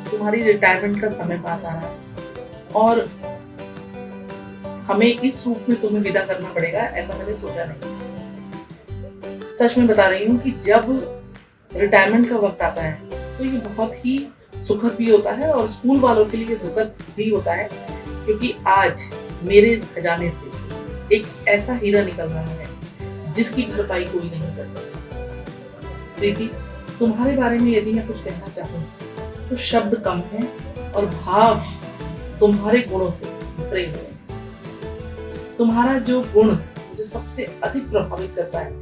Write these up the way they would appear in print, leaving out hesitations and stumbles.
तुम्हारी रिटायरमेंट का समय पास आ रहा है और हमें इस रूप में तुम्हें विदा करना पड़ेगा, ऐसा मैंने सोचा नहीं। सच में बता रही हूँ कि जब रिटायरमेंट का वक्त आता है तो ये बहुत ही सुखद भी होता है और स्कूल वालों के लिए दुखद भी होता है, क्योंकि आज मेरे इस खजाने से एक ऐसा हीरा निकल रहा है जिसकी भरपाई कोई नहीं कर सकता। प्रीति, तुम्हारे बारे में यदि मैं कुछ कहना चाहूँ तो शब्द कम है और भाव तुम्हारे गुणों से भरे हुए हैं। तुम्हारा जो गुण मुझे सबसे अधिक प्रभावित करता है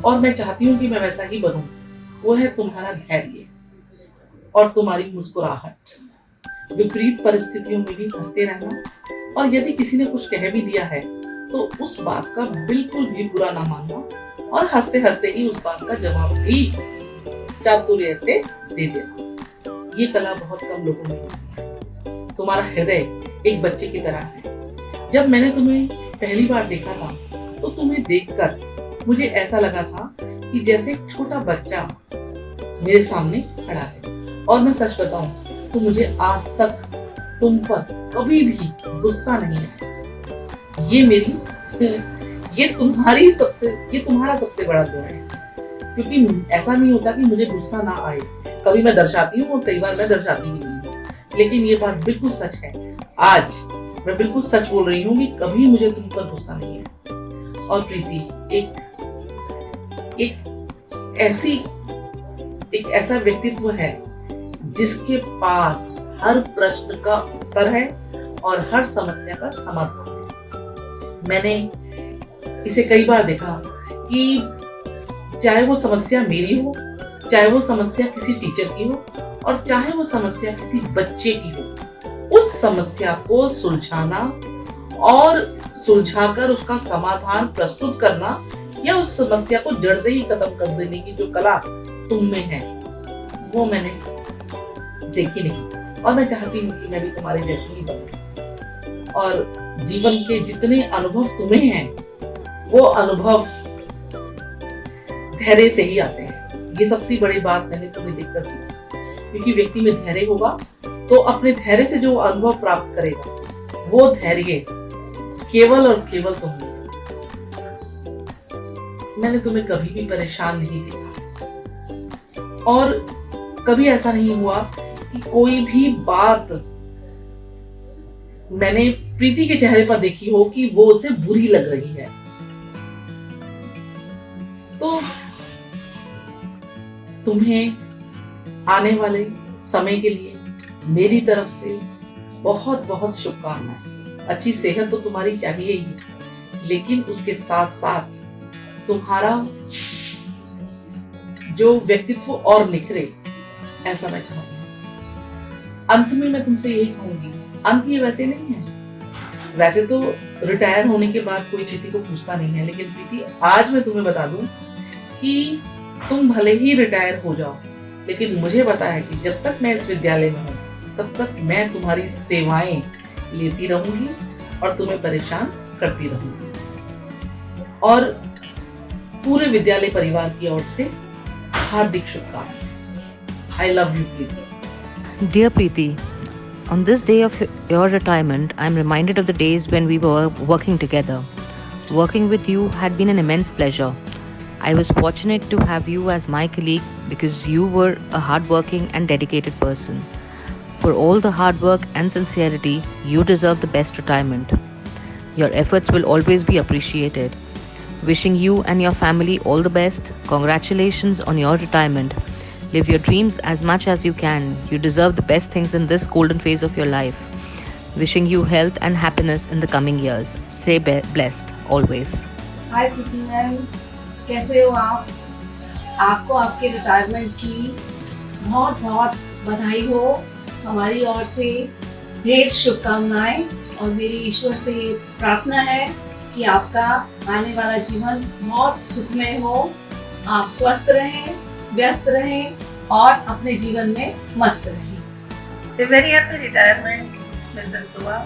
और मैं चाहती हूँ कि मैं वैसा ही बनूं, वो है तुम्हारा धैर्य और तुम्हारी मुस्कुराहट। विपरीत परिस्थितियों में भी हंसते रहना, और यदि किसी ने कुछ कह भी दिया है तो उस बात का बिल्कुल भी बुरा ना मानना और हंसते हंसते ही उस बात का जवाब भी चातुर्य से दे देना। ये कला बहुत कम लोगों में है। तुम्हारा हृदय एक बच्चे की तरह है। जब मैंने तुम्हें पहली बार देखा था तो तुम्हें देखकर मुझे ऐसा लगा था कि जैसे एक छोटा बच्चा मेरे सामने खड़ा है। और मैं सच बताऊं तो मुझे आज तक तुम पर कभी भी गुस्सा नहीं आया। ये तुम्हारा सबसे बड़ा गुण है, क्योंकि ऐसा नहीं होता कि मुझे गुस्सा ना आए। कभी मैं दर्शाती हूँ और कई बार मैं दर्शाती ही नहीं, लेकिन ये बात बिल्कुल सच है। आज मैं बिल्कुल सच बोल रही हूँ कि कभी मुझे तुम पर गुस्सा नहीं है। और प्रीति एक ऐसा व्यक्तित्व है जिसके पास हर प्रश्न का उत्तर है और हर समस्या का समाधान है। मैंने इसे कई बार देखा कि चाहे वो समस्या मेरी हो, चाहे वो समस्या किसी टीचर की हो और चाहे वो समस्या किसी बच्चे की हो, उस समस्या को सुलझाना और सुलझाकर उसका समाधान प्रस्तुत करना या उस समस्या को जड़ से ही खत्म कर देने की जो कला तुम में है, वो मैंने देखी नहीं। और मैं चाहती हूँ कि मैं भी तुम्हारे जैसी ही बनूं और जीवन के जितने अनुभव तुम्हें हैं वो अनुभव धैर्य से ही आते हैं। ये सबसे बड़ी बात मैंने तुम्हें देखकर सीखी, क्योंकि व्यक्ति में धैर्य होगा तो अपने धैर्य से जो अनुभव प्राप्त करेगा वो धैर्य केवल और केवल तुम में। मैंने तुम्हें कभी भी परेशान नहीं देखा और कभी ऐसा नहीं हुआ कि कोई भी बात मैंने प्रीति के चेहरे पर देखी हो कि वो उसे बुरी लग रही है। तो तुम्हें आने वाले समय के लिए मेरी तरफ से बहुत बहुत शुभकामनाएं। अच्छी सेहत तो तुम्हारी चाहिए ही, लेकिन उसके साथ साथ तुम्हारा जो व्यक्तित्व और निखरे, ऐसा मैं चाहती हूँ। अंत में मैं तुमसे यही कहूंगी, अंत ये वैसे नहीं है। वैसे तो रिटायर होने के बाद कोई किसी को पूछता नहीं है, लेकिन प्रीति आज मैं तुम्हें बता दूं कि तुम भले ही रिटायर हो जाओ, लेकिन मुझे पता है कि जब तक मैं इस विद्यालय में हूँ तब तक मैं तुम्हारी सेवाएं लेती रहूंगी और तुम्हें परेशान करती रहूंगी। और पूरे विद्यालय परिवार की ओर से हार्दिक शुभकामनाएं। I love you, Preeti. Dear Preeti, on this day of your retirement, I am reminded of the days when we were working together. Working with you had been an immense pleasure. I was fortunate to have you as my colleague because you were a hardworking and dedicated person. For all the hard work and sincerity, you deserve the best retirement. Your efforts will always be appreciated. Wishing you and your family all the best. Congratulations on your retirement. Live your dreams as much as you can. You deserve the best things in this golden phase of your life. Wishing you health and happiness in the coming years. Stay blessed always. Hi Preeti ma'am, कैसे हो आप? आपको आपके retirement की बहुत बहुत बधाई हो। हमारी ओर से ढेर शुभकामनाएं और मेरी ईश्वर से ये प्रार्थना है कि आपका आने वाला जीवन बहुत सुखमय हो। आप स्वस्थ रहें, व्यस्त रहें और अपने जीवन में मस्त रहें। A very happy retirement, Mrs. Dua.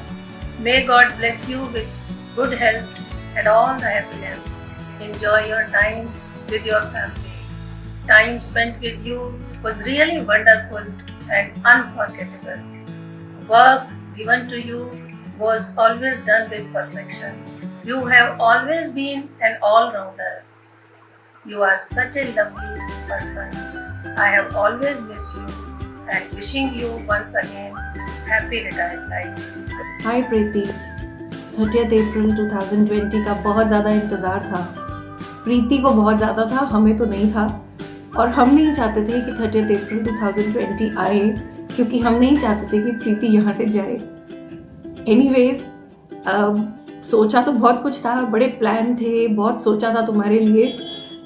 May God bless you with good health and all the happiness. Enjoy your time with your family. Time spent with you was really wonderful and unforgettable. Work given to you was always done with perfection. You have always been an all-rounder. You are such a lovely person. I have always missed you and wishing you once again happy retired life. हाय प्रीति, 30 अप्रैल 2020 का बहुत ज़्यादा इंतज़ार था। प्रीति को बहुत ज़्यादा था, हमें तो नहीं था। और हम नहीं चाहते थे कि 30 अप्रैल 2020 आए, क्योंकि हम नहीं चाहते थे कि प्रीति यहाँ से जाए। एनीवेज, सोचा तो बहुत कुछ था, बड़े प्लान थे, बहुत सोचा था तुम्हारे लिए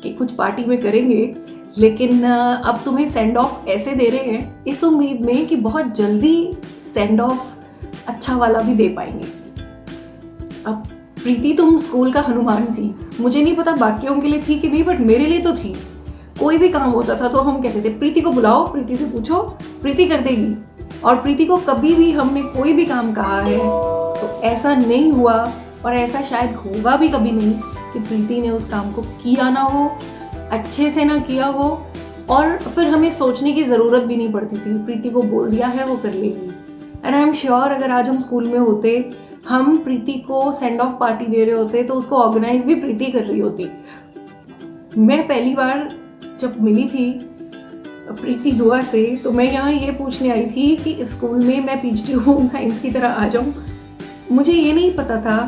कि कुछ पार्टी में करेंगे, लेकिन अब तुम्हें सेंड ऑफ ऐसे दे रहे हैं इस उम्मीद में कि बहुत जल्दी सेंड ऑफ अच्छा वाला भी दे पाएंगे। अब प्रीति, तुम स्कूल का हनुमान थी। मुझे नहीं पता बाकियों के लिए थी कि नहीं, बट मेरे लिए तो थी। कोई भी काम होता था तो हम कहते थे प्रीति को बुलाओ, प्रीति से पूछो, प्रीति कर देगी। और प्रीति को कभी भी हमने कोई भी काम कहा है तो ऐसा नहीं हुआ, और ऐसा शायद होगा भी कभी नहीं कि प्रीति ने उस काम को किया ना हो, अच्छे से ना किया हो, और फिर हमें सोचने की ज़रूरत भी नहीं पड़ती थी। प्रीति को बोल दिया है, वो कर लेगी। एंड आई एम श्योर अगर आज हम स्कूल में होते, हम प्रीति को सेंड ऑफ पार्टी दे रहे होते तो उसको ऑर्गेनाइज भी प्रीति कर रही होती। मैं पहली बार जब मिली थी प्रीति दुआ से, तो मैं यहाँ ये पूछने आई थी कि स्कूल में मैं पीएचडी होम साइंस की तरह आ जाऊँ। मुझे ये नहीं पता था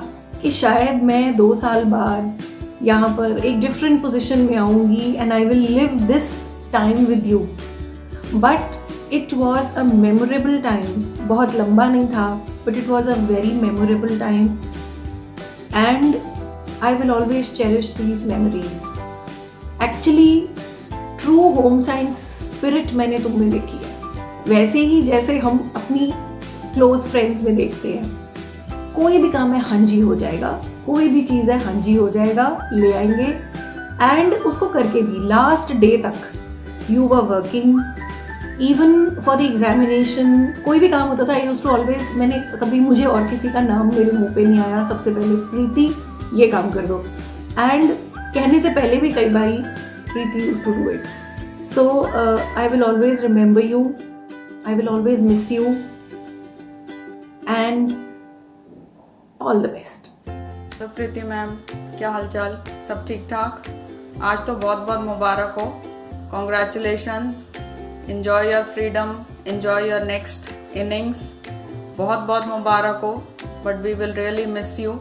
कि शायद मैं 2 साल बाद यहाँ पर एक डिफरेंट पोजीशन में आऊँगी and I will live this time with you. But it was a memorable time. बहुत लंबा नहीं था, but it was a very memorable time and I will always cherish these memories. Actually true home science spirit मैंने तुम में देखी है, वैसे ही जैसे हम अपनी क्लोज फ्रेंड्स में देखते हैं। कोई भी काम है, हाँ जी हो जाएगा, कोई भी चीज़ है, हाँ जी हो जाएगा, ले आएंगे। एंड उसको करके भी लास्ट डे तक you were working even for the examination. कोई भी काम होता था, आई यूज्ड टू ऑलवेज, मैंने कभी, मुझे और किसी का नाम मेरे मुंह पे नहीं आया, सबसे पहले प्रीति ये काम कर दो। एंड कहने से पहले भी कई बारी Preeti used to do it. So I will always remember you, I will always miss you and all the best. तो प्रीति मैम, क्या हालचाल? सब ठीक ठाक? आज तो बहुत बहुत मुबारक हो। Congratulations, enjoy your freedom, enjoy your next innings. बहुत बहुत मुबारक हो, but we will really miss you.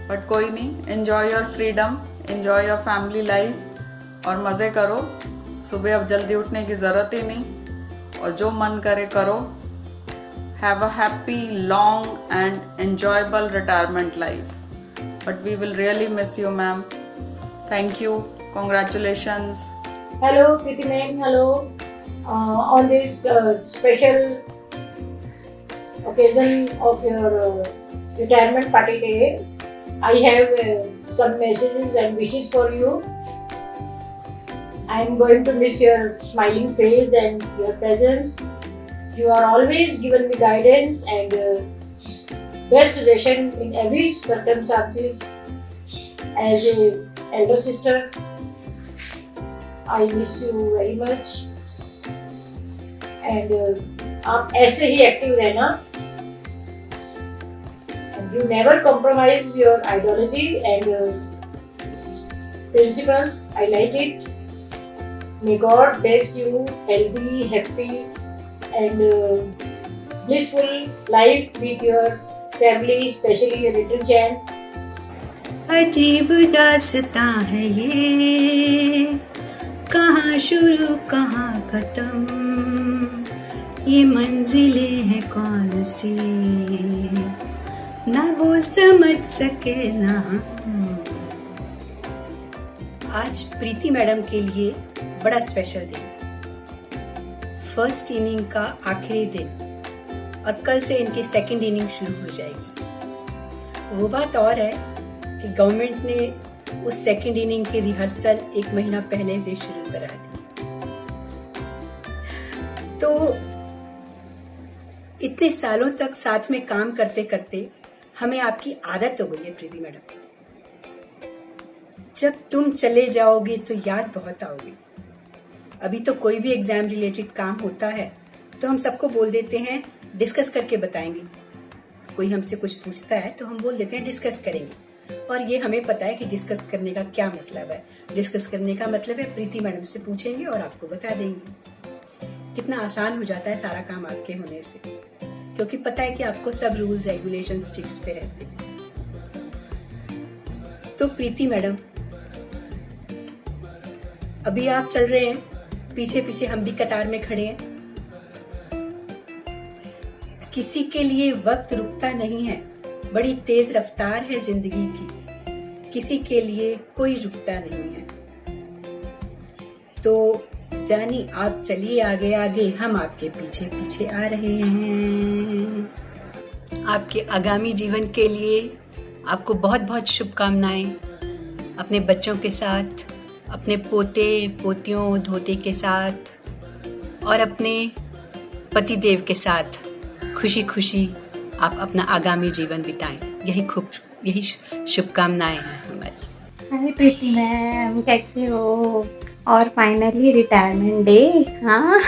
But कोई नहीं, enjoy your freedom, enjoy your family life और मज़े करो। सुबह अब जल्दी उठने की ज़रूरत ही नहीं, और जो मन करे करो। Have a happy, long and enjoyable retirement life. But we will really miss you, ma'am. Thank you. Congratulations. Hello, Preeti ma'am. Hello. On this special occasion of your retirement party day, I have some messages and wishes for you. I am going to miss your smiling face and your presence. You are always given me guidance and best suggestion in every circumstances. As a elder sister, I miss you very much. And आप ऐसे ही active रहना. And you never compromise your ideology and principles. I like it. May God bless you, healthy, happy, and blissful life with your family, especially your little child. अजीब दास्तां है ये, कहाँ शुरू कहाँ खत्म, ये मंजिलें हैं कौन सी, ना वो समझ सके ना हम। आज प्रीति मैडम के लिए बड़ा स्पेशल दिन, फर्स्ट इनिंग का आखिरी दिन और कल से इनकी सेकंड इनिंग शुरू हो जाएगी। वो बात और है कि गवर्नमेंट ने उस सेकंड इनिंग की रिहर्सल 1 महीना पहले से शुरू करा दी। तो इतने सालों तक साथ में काम करते करते हमें आपकी आदत हो गई है प्रीति मैडम। जब तुम चले जाओगी तो याद बहुत आओगी। अभी तो कोई भी एग्जाम रिलेटेड काम होता है तो हम सबको बोल देते हैं डिस्कस करके बताएंगे। कोई हमसे कुछ पूछता है तो हम बोल देते हैं डिस्कस करेंगे, और ये हमें पता है कि डिस्कस करने का क्या मतलब है। डिस्कस करने का मतलब है प्रीति मैडम से पूछेंगे और आपको बता देंगे। कितना आसान हो जाता है सारा काम आपके होने से, क्योंकि पता है कि आपको सब रूल्स रेगुलेशंस टिप्स पे रहते हैं। तो प्रीति मैडम, अभी आप चल रहे हैं, पीछे पीछे हम भी कतार में खड़े हैं। किसी के लिए वक्त रुकता नहीं है, बड़ी तेज रफ्तार है जिंदगी की, किसी के लिए कोई रुकता नहीं है। तो जानी आप चलिए आगे आगे, हम आपके पीछे पीछे आ रहे हैं। आपके आगामी जीवन के लिए आपको बहुत बहुत शुभकामनाएं। अपने बच्चों के साथ, अपने पोते पोतियों धोते के साथ और अपने पतिदेव के साथ खुशी खुशी आप अपना आगामी जीवन बिताएं। यही शुभकामनाएं हैं हमारी। हाय प्रीति मैम, कैसे हो? और फाइनली रिटायरमेंट डे। हाँ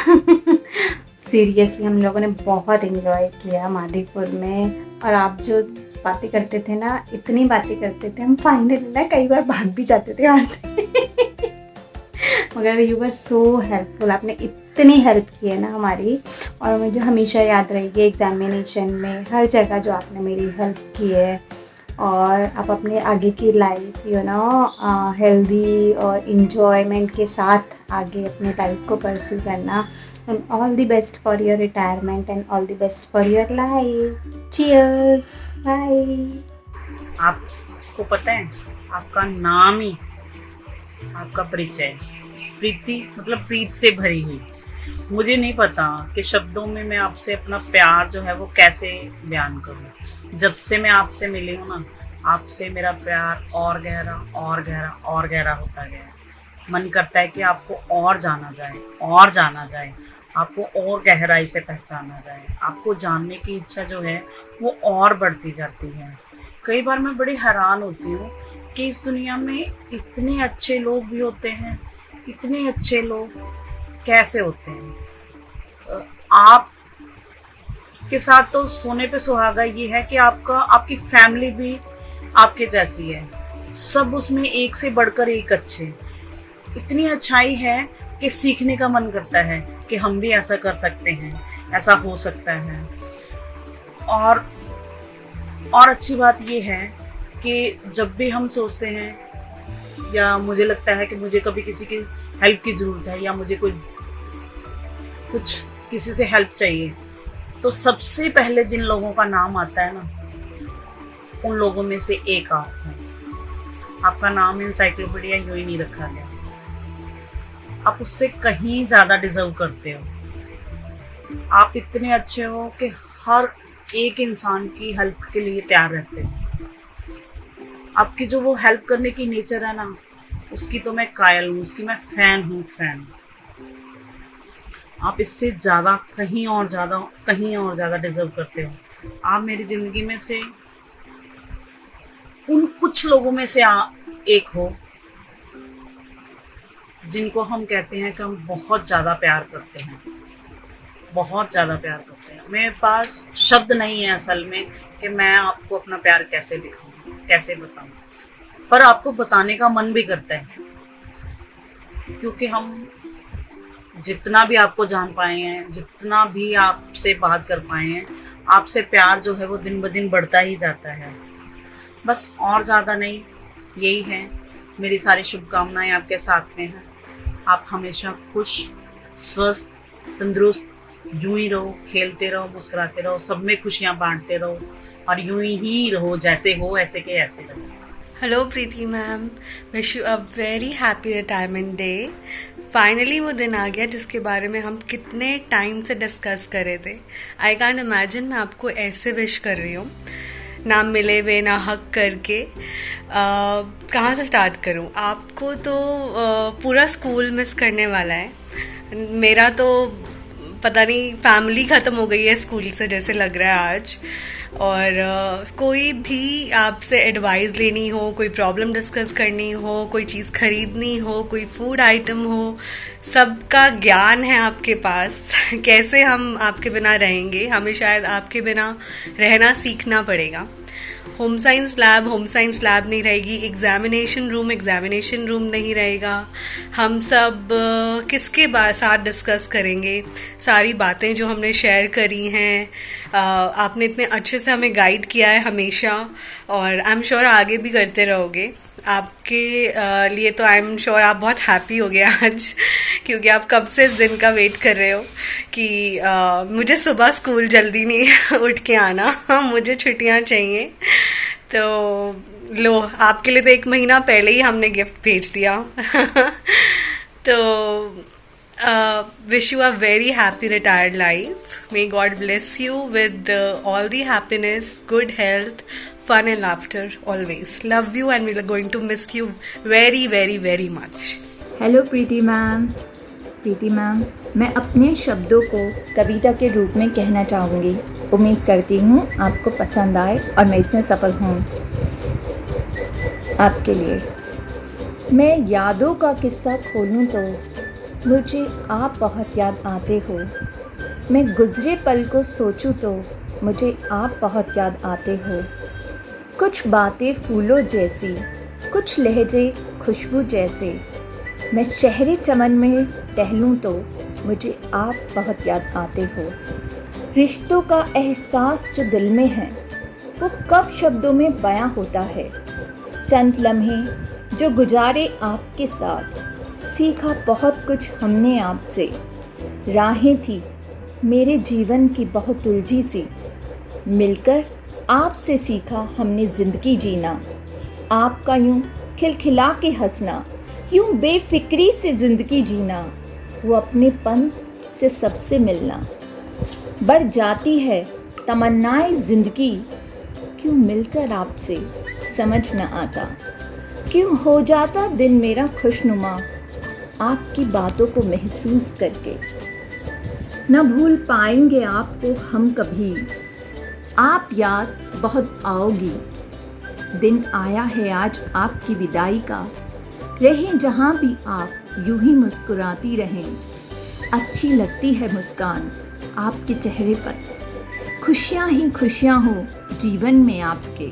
सीरियसली हम लोगों ने बहुत एंजॉय किया मादीपुर में, और आप जो बातें करते थे ना, इतनी बातें करते थे, हम फाइनली ना कई बार भाग भी जाते थे वहाँ से मगर यू वर सो हेल्पफुल, आपने इतनी हेल्प की है ना हमारी, और मुझे हमेशा याद रहेगी एग्जामिनेशन में, हर जगह जो आपने मेरी हेल्प की है। और आप अपने आगे की लाइफ हेल्दी और इन्जॉयमेंट के साथ आगे अपने लाइफ को परस्यू करना। And all the best for your retirement and all the best for your life. Cheers, bye. आपको पता है, आपका नाम ही आपका परिचय, प्रीति मतलब प्रीत से भरी हुई। मुझे नहीं पता कि शब्दों में मैं आपसे अपना प्यार जो है वो कैसे बयान करूं। जब से मैं आपसे मिली हूँ ना, आपसे मेरा प्यार और गहरा और गहरा और गहरा होता गया। मन करता है कि आपको और जाना जाए और जाना जाए, आपको और गहराई से पहचाना जाए। आपको जानने की इच्छा जो है वो और बढ़ती जाती है। कई बार मैं बड़ी हैरान होती हूँ कि इस दुनिया में इतने अच्छे लोग भी होते हैं, इतने अच्छे लोग कैसे होते हैं। आप के साथ तो सोने पे सुहागा ये है कि आपकी फैमिली भी आपके जैसी है, सब उसमें एक से बढ़कर एक अच्छे। इतनी अच्छाई है कि सीखने का मन करता है कि हम भी ऐसा कर सकते हैं, ऐसा हो सकता है। और अच्छी बात ये है कि जब भी हम सोचते हैं या मुझे लगता है कि मुझे कभी किसी की हेल्प की ज़रूरत है या मुझे कुछ किसी से हेल्प चाहिए, तो सबसे पहले जिन लोगों का नाम आता है ना, उन लोगों में से एक आप हैं। आपका नाम इंसाइक्लोपीडिया यूँ ही नहीं रखा गया, आप उससे कहीं ज़्यादा डिजर्व करते हो। आप इतने अच्छे हो कि हर एक इंसान की हेल्प के लिए तैयार रहते हैं। आपकी जो वो हेल्प करने की नेचर है ना, उसकी तो मैं कायल हूँ, उसकी मैं फ़ैन हूँ, फ़ैन। आप इससे ज़्यादा कहीं और ज़्यादा डिजर्व करते हो। आप मेरी ज़िंदगी में से उन कुछ लोगों में से एक हो जिनको हम कहते हैं कि हम बहुत ज़्यादा प्यार करते हैं, बहुत ज़्यादा प्यार करते हैं। मेरे पास शब्द नहीं है असल में कि मैं आपको अपना प्यार कैसे दिखाऊं, कैसे बताऊं, पर आपको बताने का मन भी करता है, क्योंकि हम जितना भी आपको जान पाए हैं, जितना भी आपसे बात कर पाए हैं, आपसे प्यार जो है वो दिन ब दिन बढ़ता ही जाता है। बस और ज़्यादा नहीं, यही है। मेरी सारी शुभकामनाएं आपके साथ में हैं। आप हमेशा खुश, स्वस्थ, तंदुरुस्त यूं ही रहो, खेलते रहो, मुस्कुराते रहो, सब में खुशियाँ बांटते रहो और यूं ही रहो, जैसे हो ऐसे के ऐसे रहो। Hello Preeti ma'am, wish you a very happy retirement day. Finally वो दिन आ गया जिसके बारे में हम कितने टाइम से डिस्कस कर रहे थे। आई कैन इमेजिन मैं आपको ऐसे विश कर रही हूँ, ना मिले हुए ना हक करके। कहाँ से स्टार्ट करूँ? आपको तो पूरा स्कूल मिस करने वाला है। मेरा तो पता नहीं, फैमिली ख़त्म हो गई है स्कूल से जैसे लग रहा है आज। और कोई भी आपसे एडवाइस लेनी हो, कोई प्रॉब्लम डिस्कस करनी हो, कोई चीज़ खरीदनी हो, कोई फूड आइटम हो, सबका ज्ञान है आपके पास। कैसे हम आपके बिना रहेंगे? हमें शायद आपके बिना रहना सीखना पड़ेगा। होम साइंस लैब नहीं रहेगी, एग्जामिनेशन रूम नहीं रहेगा। हम सब किसके साथ डिस्कस करेंगे? सारी बातें जो हमने शेयर करी हैं, आपने इतने अच्छे से हमें गाइड किया है हमेशा, और आई एम श्योर आगे भी करते रहोगे। आपके लिए तो आई एम श्योर आप बहुत हैप्पी हो गए आज, क्योंकि आप कब से इस दिन का वेट कर रहे हो कि मुझे सुबह स्कूल जल्दी नहीं उठ के आना, मुझे छुट्टियां चाहिए। तो लो, आपके लिए तो 1 महीना पहले ही हमने गिफ्ट भेज दिया। तो wish you a very happy retired life. May God bless you with all the happiness, good health, fun and laughter always. Love you and we are going to miss you very very very much. Hello Preeti ma'am, मैं अपने शब्दों को कविता के रूप में कहना चाहूँगी। उम्मीद करती हूँ आपको पसंद आए और मैं इसमें सफल हूँ। आपके लिए मैं यादों का किस्सा खोलूँ तो मुझे आप बहुत याद आते हो। मैं गुज़रे पल को सोचूं तो मुझे आप बहुत याद आते हो। कुछ बातें फूलों जैसी, कुछ लहजे खुशबू जैसे। मैं शहरी चमन में टहलूं तो मुझे आप बहुत याद आते हो। रिश्तों का एहसास जो दिल में है वो कब शब्दों में बयां होता है। चंद लम्हे जो गुजारे आपके साथ, सीखा बहुत कुछ हमने आपसे। राहें थी मेरे जीवन की बहुत उलझी सी, मिलकर आपसे सीखा हमने ज़िंदगी जीना। आपका यूं खिलखिला के हंसना, यूं बेफिक्री से ज़िंदगी जीना, वो अपनेपन से सबसे मिलना। बढ़ जाती है तमन्नाएं ज़िंदगी, क्यों मिलकर आपसे समझ न आता। क्यों हो जाता दिन मेरा खुशनुमा, आपकी बातों को महसूस करके। न भूल पाएंगे आपको हम कभी, आप याद बहुत आओगी। दिन आया है आज आपकी विदाई का, रहें जहाँ भी आप यूं ही मुस्कुराती रहें। अच्छी लगती है मुस्कान आपके चेहरे पर, खुशियाँ ही खुशियाँ हो जीवन में आपके।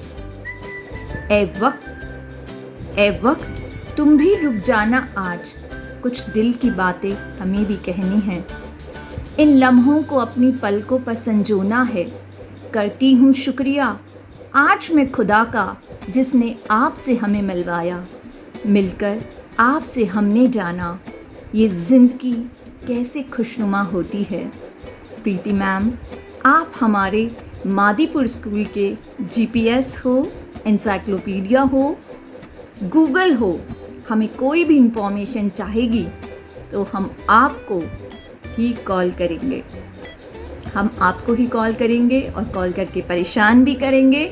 ए वक्त तुम भी रुक जाना आज, कुछ दिल की बातें हमें भी कहनी हैं। इन लम्हों को अपनी पलकों पर संजोना है। करती हूँ शुक्रिया आज मैं खुदा का, जिसने आपसे हमें मिलवाया। मिलकर आपसे हमने जाना ये ज़िंदगी कैसे खुशनुमा होती है। प्रीति मैम, आप हमारे मादीपुर स्कूल के GPS हो, एनसाइक्लोपीडिया हो, गूगल हो। हमें कोई भी इंफॉर्मेशन चाहेगी तो हम आपको ही कॉल करेंगे। और कॉल करके परेशान भी करेंगे,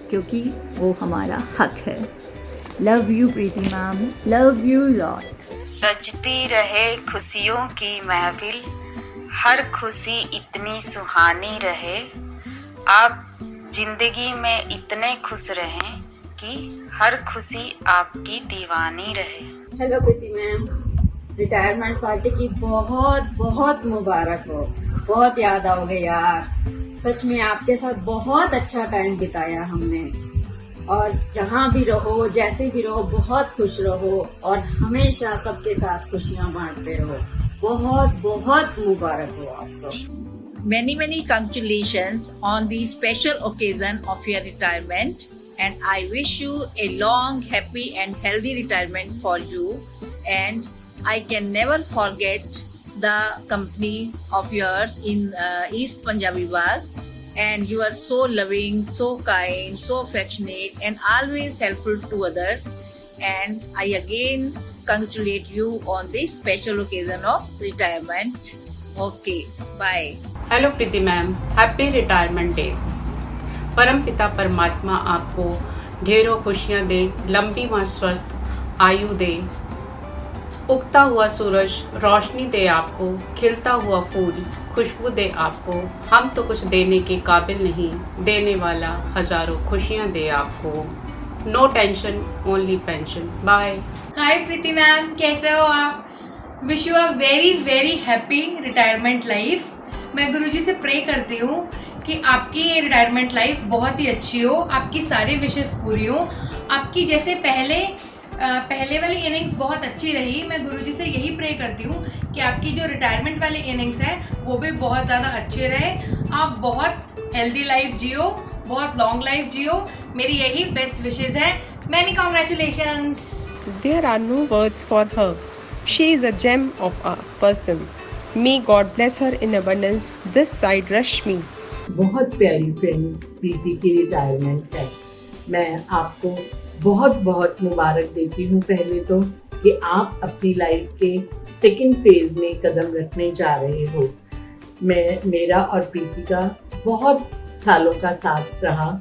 क्योंकि वो हमारा हक है। Love you Preeti ma'am, love you lot. सजती रहे खुशियों की महफिल, हर खुशी इतनी सुहानी रहे। आप जिंदगी में इतने खुश रहें कि हर खुशी आपकी दीवानी रहे। Hello Preeti ma'am, retirement party की बहुत बहुत मुबारक हो। बहुत याद आओगे यार, सच में आपके साथ बहुत अच्छा टाइम बिताया हमने। और जहाँ भी रहो, जैसे भी रहो, बहुत खुश रहो और हमेशा सबके साथ खुशियाँ बांटते रहो। बहुत बहुत मुबारक हो आपको। Many congratulations on the special occasion of your retirement, and I wish you a long, happy and healthy retirement for you. And I can never forget the company of yours in East Punjabi Bagh, and you are so loving, so kind, so affectionate and always helpful to others. And I again congratulate you on this special occasion of retirement. Okay, bye. Hello Preeti ma'am, happy retirement day. परम पिता परमात्मा आपको ढेरों खुशियाँ दे, लंबी व स्वस्थ आयु दे, उगता हुआ सूरज रोशनी दे आपको, खिलता हुआ फूल खुशबू दे आपको। हम तो कुछ देने के काबिल नहीं, देने वाला हजारों खुशियाँ दे आपको। No tension, only pension. Bye. Hi Preeti ma'am, कैसे हो आप? Wish you a very happy retirement life. मैं गुरुजी से प्रे करती हूँ कि आपकी ये रिटायरमेंट लाइफ बहुत ही अच्छी हो, आपकी सारी विशेष पूरी हो। आपकी जैसे पहले वाली इनिंग्स बहुत अच्छी रही, मैं गुरुजी से यही प्रे करती हूँ कि आपकी जो रिटायरमेंट वाली इनिंग्स है वो भी बहुत ज़्यादा अच्छी रहे। आप बहुत हेल्दी लाइफ जियो, बहुत लॉन्ग लाइफ जियो, मेरी यही बेस्ट विशेज़ है। Many congratulations. There are no words for her. She is a gem of a person. May God bless her in abundance. This side Rashmi. बहुत प्यारी फ्रेंड प्रीति की retirement है। मैं आपको बहुत मुबारक देती हूँ पहले तो कि आप अपनी लाइफ के सेकंड फेज में कदम रखने जा रहे हो। मेरा और प्रीति का बहुत सालों का साथ रहा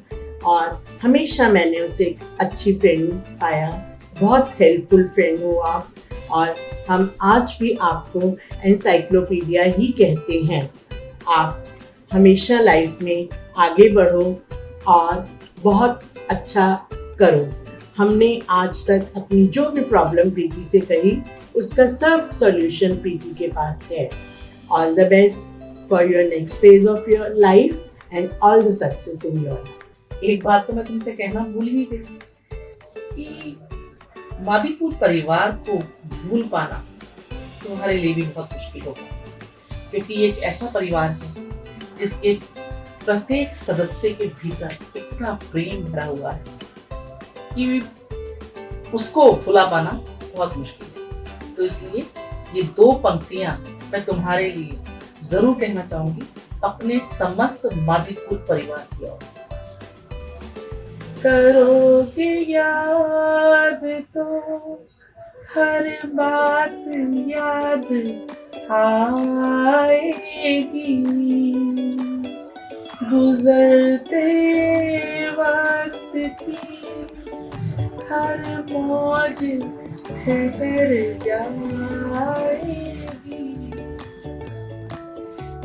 और हमेशा मैंने उसे एक अच्छी फ्रेंड पाया। बहुत हेल्पफुल फ्रेंड हो आप, और हम आज भी आपको एनसाइक्लोपीडिया ही कहते हैं। आप हमेशा लाइफ में आगे बढ़ो और बहुत अच्छा करो। हमने आज तक अपनी जो भी प्रॉब्लम प्रीति से कही उसका सब सॉल्यूशन प्रीति के पास है। All the best for your next phase of your life and all the success in your life. एक बात तो मैं तुमसे कहना भूल ही गई कि मादीपुर परिवार को भूल पाना तुम्हारे लिए भी बहुत मुश्किल होगा, क्योंकि ये एक ऐसा परिवार है जिसके प्रत्येक सदस्य के भीतर इतना प्रेम भरा हुआ है कि उसको भुला पाना बहुत मुश्किल है। तो इसलिए ये दो पंक्तियां मैं तुम्हारे लिए जरूर कहना चाहूंगी अपने समस्त मादीपुर परिवार की ओर से। करोगे याद तो हर बात याद आएगी, गुजरते वक्त की हर मौज ठहर जाएगी।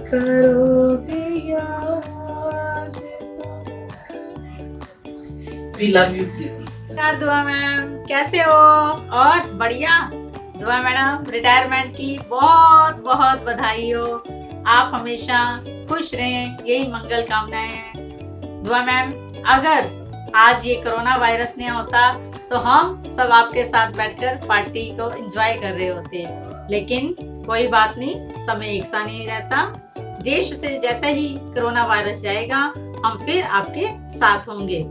करोगे याद। We love you, नमस्कार दुआ मैम, कैसे हो? और बढ़िया। दुआ मैडम, रिटायरमेंट की बहुत बधाई हो। आप हमेशा खुश रहें, यही मंगल कामनाएं हैं। दुआ मैम, अगर आज ये कोरोना वायरस नहीं होता तो हम सब आपके साथ बैठकर पार्टी को एंजॉय कर रहे होते, लेकिन कोई बात नहीं, समय एक सा नहीं रहता। देश से जैसे ही कोरोना वायरस जाएगा हम फिर आपके साथ होंगे।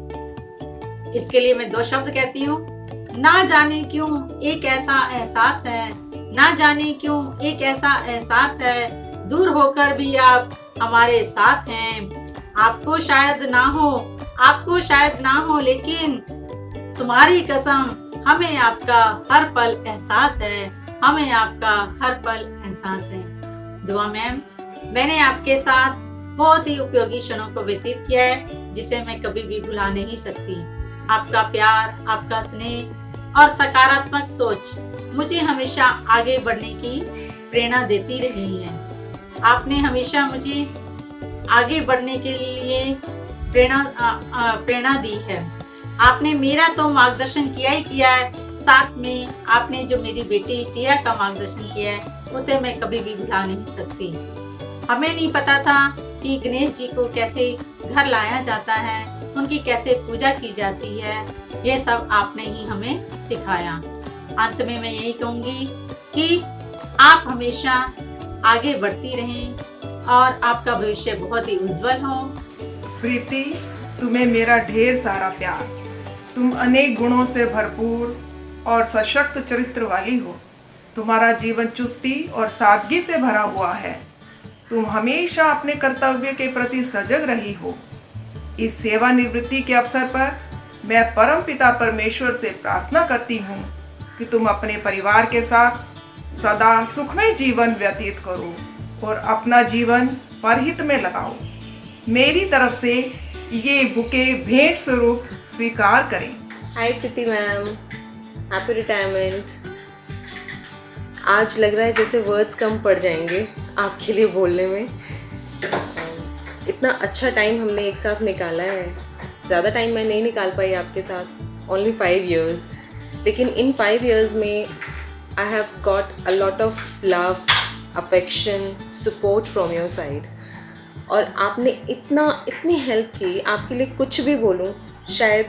इसके लिए मैं 2 शब्द कहती हूँ। ना जाने क्यों एक ऐसा एहसास है, ना जाने क्यों एक ऐसा एहसास है, दूर होकर भी आप हमारे साथ हैं। आपको शायद ना हो लेकिन तुम्हारी कसम हमें आपका हर पल एहसास है, हमें आपका हर पल एहसास है। दुआ मैम, मैंने आपके साथ बहुत ही उपयोगी क्षणों को व्यतीत किया है जिसे मैं कभी भी भुला नहीं सकती। आपका प्यार, आपका स्नेह और सकारात्मक सोच मुझे हमेशा आगे बढ़ने की प्रेरणा देती रही है। आपने हमेशा मुझे आगे बढ़ने के लिए प्रेरणा दी है। आपने मेरा तो मार्गदर्शन किया ही किया है, साथ में आपने जो मेरी बेटी टिया का मार्गदर्शन किया है उसे मैं कभी भी भुला नहीं सकती। हमें नहीं पता था कि गणेश जी को कैसे घर लाया जाता है, उनकी कैसे पूजा की जाती है, ये सब आपने ही हमें सिखाया। अंत में मैं यही कहूँगी कि आप हमेशा आगे बढ़ती रहें और आपका भविष्य बहुत ही उज्जवल हो। प्रीति, तुम्हें मेरा ढेर सारा प्यार। तुम अनेक गुणों से भरपूर और सशक्त चरित्र वाली हो। तुम्हारा जीवन चुस्ती और सादगी से भरा हुआ है। तुम हमेशा अपने कर्तव्य के प्रति सजग रही हो। इस सेवानिवृत्ति के अवसर पर मैं परमपिता परमेश्वर से प्रार्थना करती हूँ कि तुम अपने परिवार के साथ सदा सुखमय जीवन व्यतीत करो और अपना जीवन परहित में लगाओ। मेरी तरफ से ये बुके भेंट स्वरूप स्वीकार करें। हाय प्रीति मैम, हैप्पी रिटायरमेंट। आज लग रहा है जैसे वर्ड्स कम पड़ जाएंगे आपके लिए बोलने में। इतना अच्छा टाइम हमने एक साथ निकाला है। ज़्यादा टाइम मैं नहीं निकाल पाई आपके साथ, ओनली 5 years, लेकिन इन 5 years में I have got a lot of love, affection, support from your side. और आपने इतनी हेल्प की, आपके लिए कुछ भी बोलूं शायद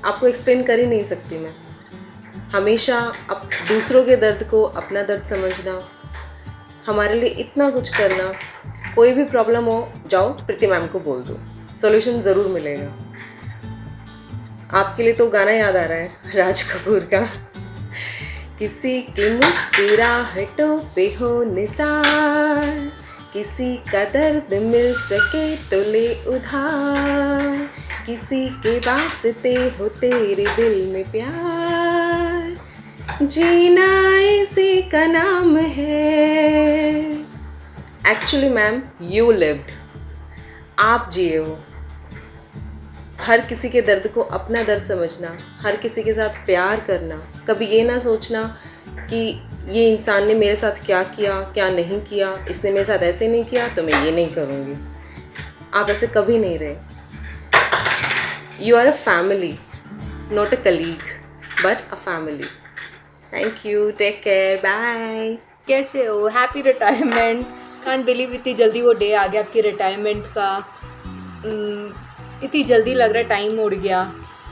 आपको एक्सप्लेन कर ही नहीं सकती मैं। हमेशा अब दूसरों के दर्द को अपना दर्द समझना, हमारे लिए इतना कुछ करना। कोई भी प्रॉब्लम हो, जाओ प्रीति मैम को बोल दो, सॉल्यूशन ज़रूर मिलेगा। आपके लिए तो गाना याद आ रहा है राज कपूर का, किसी की मुस्कुराहटों पे हो निसार, किसी का दर्द मिल सके तो ले उधार, किसी के वास्ते हो तेरे दिल में प्यार, जीना इसी का नाम है। एक्चुअली मैम, यू लिव्ड, आप जिए हो। हर किसी के दर्द को अपना दर्द समझना, हर किसी के साथ प्यार करना, कभी ये ना सोचना कि ये इंसान ने मेरे साथ क्या किया क्या नहीं किया, इसने मेरे साथ ऐसे नहीं किया तो मैं ये नहीं करूँगी। आप ऐसे कभी नहीं रहे। You are a family, not a colleague but a family. Thank you, take care, bye. कैसे हो? Happy retirement. कांट बिलीव इतनी जल्दी वो डे आ गया आपकी रिटायरमेंट का। इतनी जल्दी लग रहा है टाइम उड़ गया।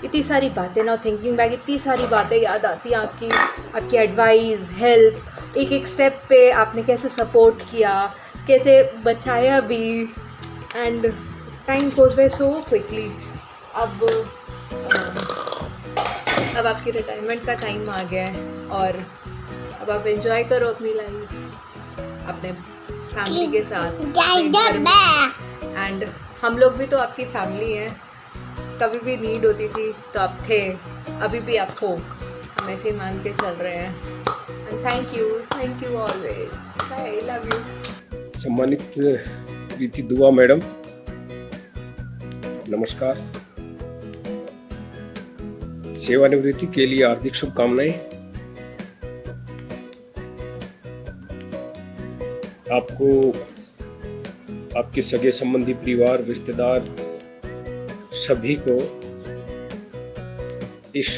इतनी सारी बातें, नाउ थिंकिंग बैक, इतनी सारी बातें याद आती हैं आपकी एडवाइस, हेल्प, एक एक स्टेप पे आपने कैसे सपोर्ट किया, कैसे बचाया भी, and time goes by so quickly. अब आपकी रिटायरमेंट का टाइम आ गया है और अब आप एंजॉय करो अपनी लाइफ अपने फैमिली के साथ, एंड हम लोग भी तो आपकी फैमिली हैं। कभी भी नीड होती थी तो आप थे, अभी भी आप हो, हम ऐसे ही मान के चल रहे हैं। And thank you always, bye, love you. सम्मानित प्रीति दुआ मैडम, नमस्कार। सेवानिवृत्ति के लिए हार्दिक शुभकामनाएं। आपको, आपके सगे संबंधी, परिवार, रिश्तेदार सभी को इस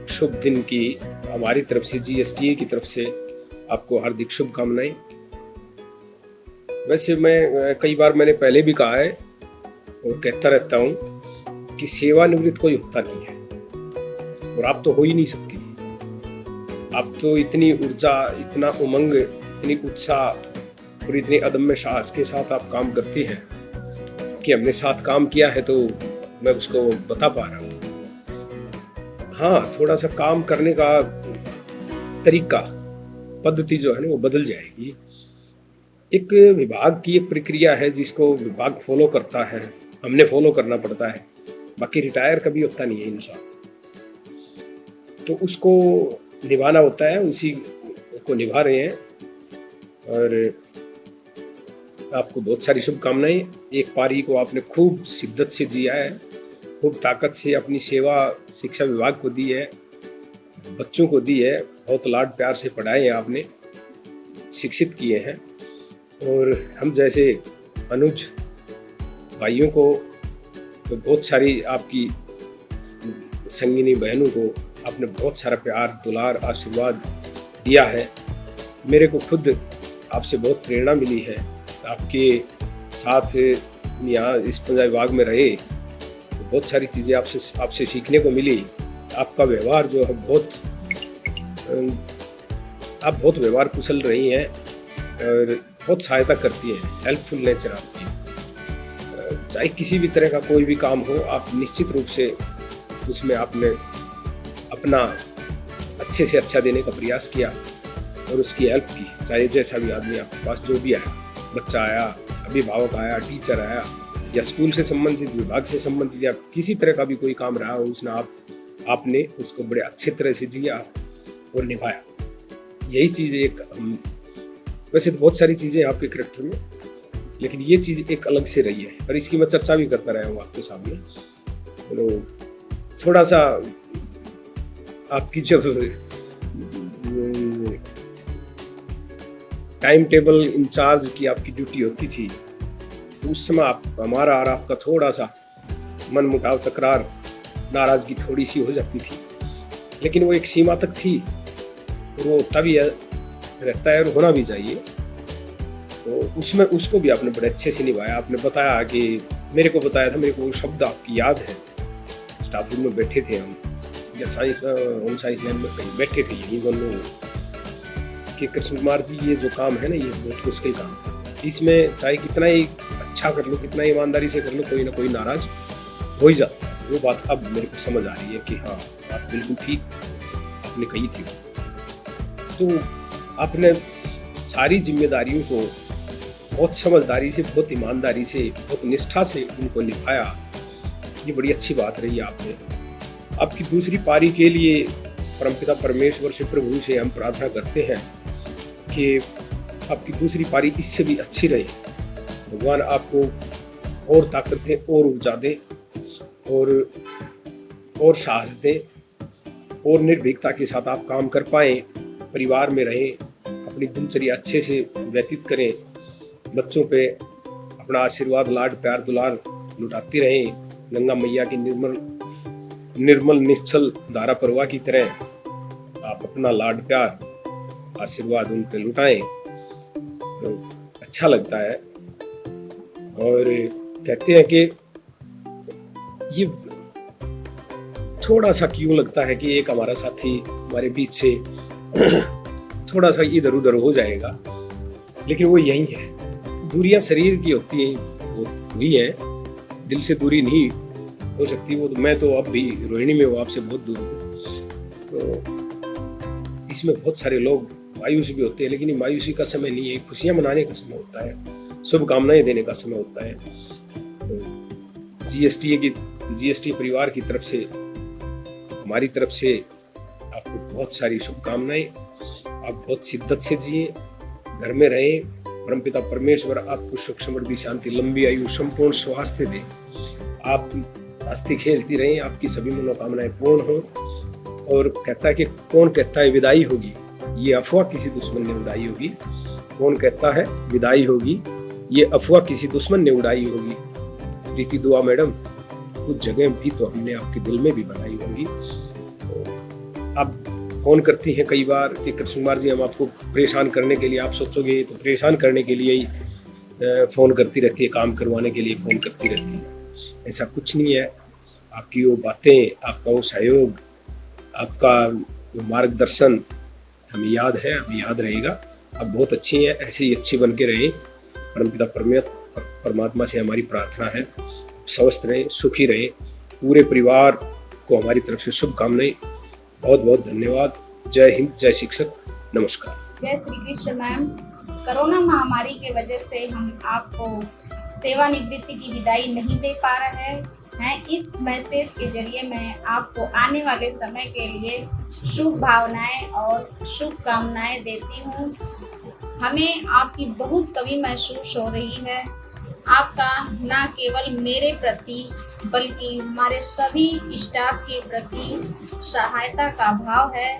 शुभ दिन की हमारी तरफ से, GSTA की तरफ से आपको हार्दिक शुभकामनाएं। वैसे मैं कई बार मैंने पहले भी कहा है और कहता रहता हूँ कि सेवानिवृत्त कोई होता नहीं है और आप तो हो ही नहीं सकती। आप तो इतनी ऊर्जा, इतना उमंग, इतनी उत्साह और इतने अदम्य साहस के साथ आप काम करती हैं कि हमने साथ काम किया है तो मैं उसको बता पा रहा हूँ। हाँ, थोड़ा सा काम करने का तरीका, पद्धति जो है ना वो बदल जाएगी। एक विभाग की एक प्रक्रिया है जिसको विभाग फॉलो करता है, हमने फॉलो करना पड़ता है। बाकी रिटायर कभी होता नहीं है इंसान, तो उसको निभाना होता है, उसी को निभा रहे हैं। और आपको बहुत सारी शुभकामनाएं। एक पारी को आपने खूब शिद्दत से जिया है, खूब ताकत से अपनी सेवा शिक्षा विभाग को दी है, बच्चों को दी है, बहुत लाड प्यार से पढ़ाए हैं आपने, शिक्षित किए हैं। और हम जैसे अनुज भाइयों को, तो बहुत सारी आपकी संगिनी बहनों को आपने बहुत सारा प्यार, दुलार, आशीर्वाद दिया है। मेरे को खुद आपसे बहुत प्रेरणा मिली है। आपके साथ यहाँ इस पंजाब विभाग में रहे तो बहुत सारी चीज़ें आपसे सीखने को मिली। आपका व्यवहार जो है बहुत, आप बहुत व्यवहार कुशल रही हैं और बहुत सहायता करती हैं, हेल्पफुल नेचर आपकी। चाहे किसी भी तरह का कोई भी काम हो, आप निश्चित रूप से उसमें आपने अपना अच्छे से अच्छा देने का प्रयास किया और उसकी हेल्प की। चाहे जैसा भी आदमी आपके पास जो भी आया, बच्चा आया, अभिभावक आया, टीचर आया, या स्कूल से संबंधित, विभाग से संबंधित, या किसी तरह का भी कोई काम रहा हो, उसने आपने उसको बड़े अच्छे तरह से जिया और निभाया। यही चीज़ एक वैसे तो बहुत सारी चीज़ें आपके करैक्टर में, लेकिन ये चीज़ एक अलग से रही है और इसकी मैं चर्चा भी करता रहा हूँ आपके सामने। तो थोड़ा सा आपकी जब टाइम टेबल इंचार्ज की आपकी ड्यूटी होती थी, तो उस समय हमारा और आपका थोड़ा सा मन मुटाव, तकरार, नाराज़गी थोड़ी सी हो जाती थी, लेकिन वो एक सीमा तक थी, वो तभी रहता है और होना भी चाहिए। तो उसमें उसको भी आपने बड़े अच्छे से निभाया। आपने बताया कि मेरे को बताया था, मेरे को वो शब्द आपकी याद है, स्टाफ रूम में बैठे थे हम, या होम साइंस लैब में कहीं बैठे थे, यही दोनों, कि कृष्ण कुमार जी ये जो काम है ना, ये बहुत मुश्किल काम है, इसमें चाहे कितना ही अच्छा कर लो, कितना ईमानदारी से कर लो, कोई ना कोई नाराज हो ही जाता है। वो बात अब मेरे को समझ आ रही है कि हाँ, बात बिल्कुल ठीक आपने कही थी। तो आपने सारी जिम्मेदारियों को बहुत समझदारी से, बहुत ईमानदारी से, बहुत निष्ठा से उनको निभाया। ये बड़ी अच्छी बात रही आपने। आपकी दूसरी पारी के लिए परमपिता परमेश्वर से, प्रभु से हम प्रार्थना करते हैं कि आपकी दूसरी पारी इससे भी अच्छी रहे। भगवान आपको और ताकत दे, और ऊर्जा दे, और साहस दे, और निर्भीकता के साथ आप काम कर पाएँ, परिवार में रहें, अपनी दिनचर्या अच्छे से व्यतीत करें, बच्चों पे अपना आशीर्वाद, लाड, प्यार, दुलार लुटाती रहें। गंगा मैया की निर्मल निश्चल धारा प्रवाह की तरह आप अपना लाड, प्यार, आशीर्वाद उन पे लुटाएं, तो अच्छा लगता है। और कहते हैं कि ये थोड़ा सा क्यों लगता है कि एक हमारा साथी हमारे बीच से थोड़ा सा इधर उधर हो जाएगा, लेकिन वो यही है। दूरियां शरीर की होती हैं, वो हुई है, दिल से दूरी नहीं हो सकती। वो तो मैं तो अब भी रोहिणी में हूँ, आपसे बहुत दूर हूँ। तो इसमें बहुत सारे लोग मायूस भी होते हैं, लेकिन ये मायूसी का समय नहीं है, खुशियां मनाने का समय होता है, शुभकामनाएं देने का समय होता है। तो जीएसटी परिवार की तरफ से, हमारी तरफ से आपको बहुत सारी शुभकामनाएं। आप बहुत शिद्दत से जिए, घर में रहें, परमपिता परमेश्वर आपको सुख, समृद्धि, शांति, लंबी आयु, संपूर्ण स्वास्थ्य दे। आप हंसती खेलती रहें, आपकी सभी मनोकामनाएं पूर्ण हो। और कहता है कि कौन कहता है विदाई होगी, ये अफवाह किसी दुश्मन ने उड़ाई होगी। कौन कहता है विदाई होगी, ये अफवाह किसी दुश्मन ने उड़ाई होगी। प्रीति दुआ मैडम, कुछ जगह भी तो हमने आपके दिल में भी बनाई होंगी। आप फोन करती हैं कई बार कि कृष्ण कुमार जी, हम आपको परेशान करने के लिए, आप सोचोगे तो परेशान करने के लिए ही फ़ोन करती रहती है, काम करवाने के लिए फ़ोन करती रहती है। ऐसा कुछ नहीं है। आपकी वो बातें, आपका वो सहयोग, आपका वो मार्गदर्शन हमें याद है, हमें याद रहेगा। आप बहुत अच्छी हैं, ऐसे ही अच्छी बन के रहें। परमपिता परमात्मा से हमारी प्रार्थना है, स्वस्थ रहें, सुखी रहें। पूरे परिवार को हमारी तरफ से शुभकामनाएं। बहुत बहुत धन्यवाद। जय हिंद, जय शिक्षक, नमस्कार। जय श्री कृष्ण मैम। कोरोना महामारी के वजह से हम आपको सेवानिवृत्ति की विदाई नहीं दे पा रहे हैं। इस मैसेज के जरिए मैं आपको आने वाले समय के लिए शुभ भावनाएं और शुभकामनाएं देती हूँ। हमें आपकी बहुत कमी महसूस हो रही है। आपका न केवल मेरे प्रति बल्कि हमारे सभी स्टाफ के प्रति सहायता का भाव है।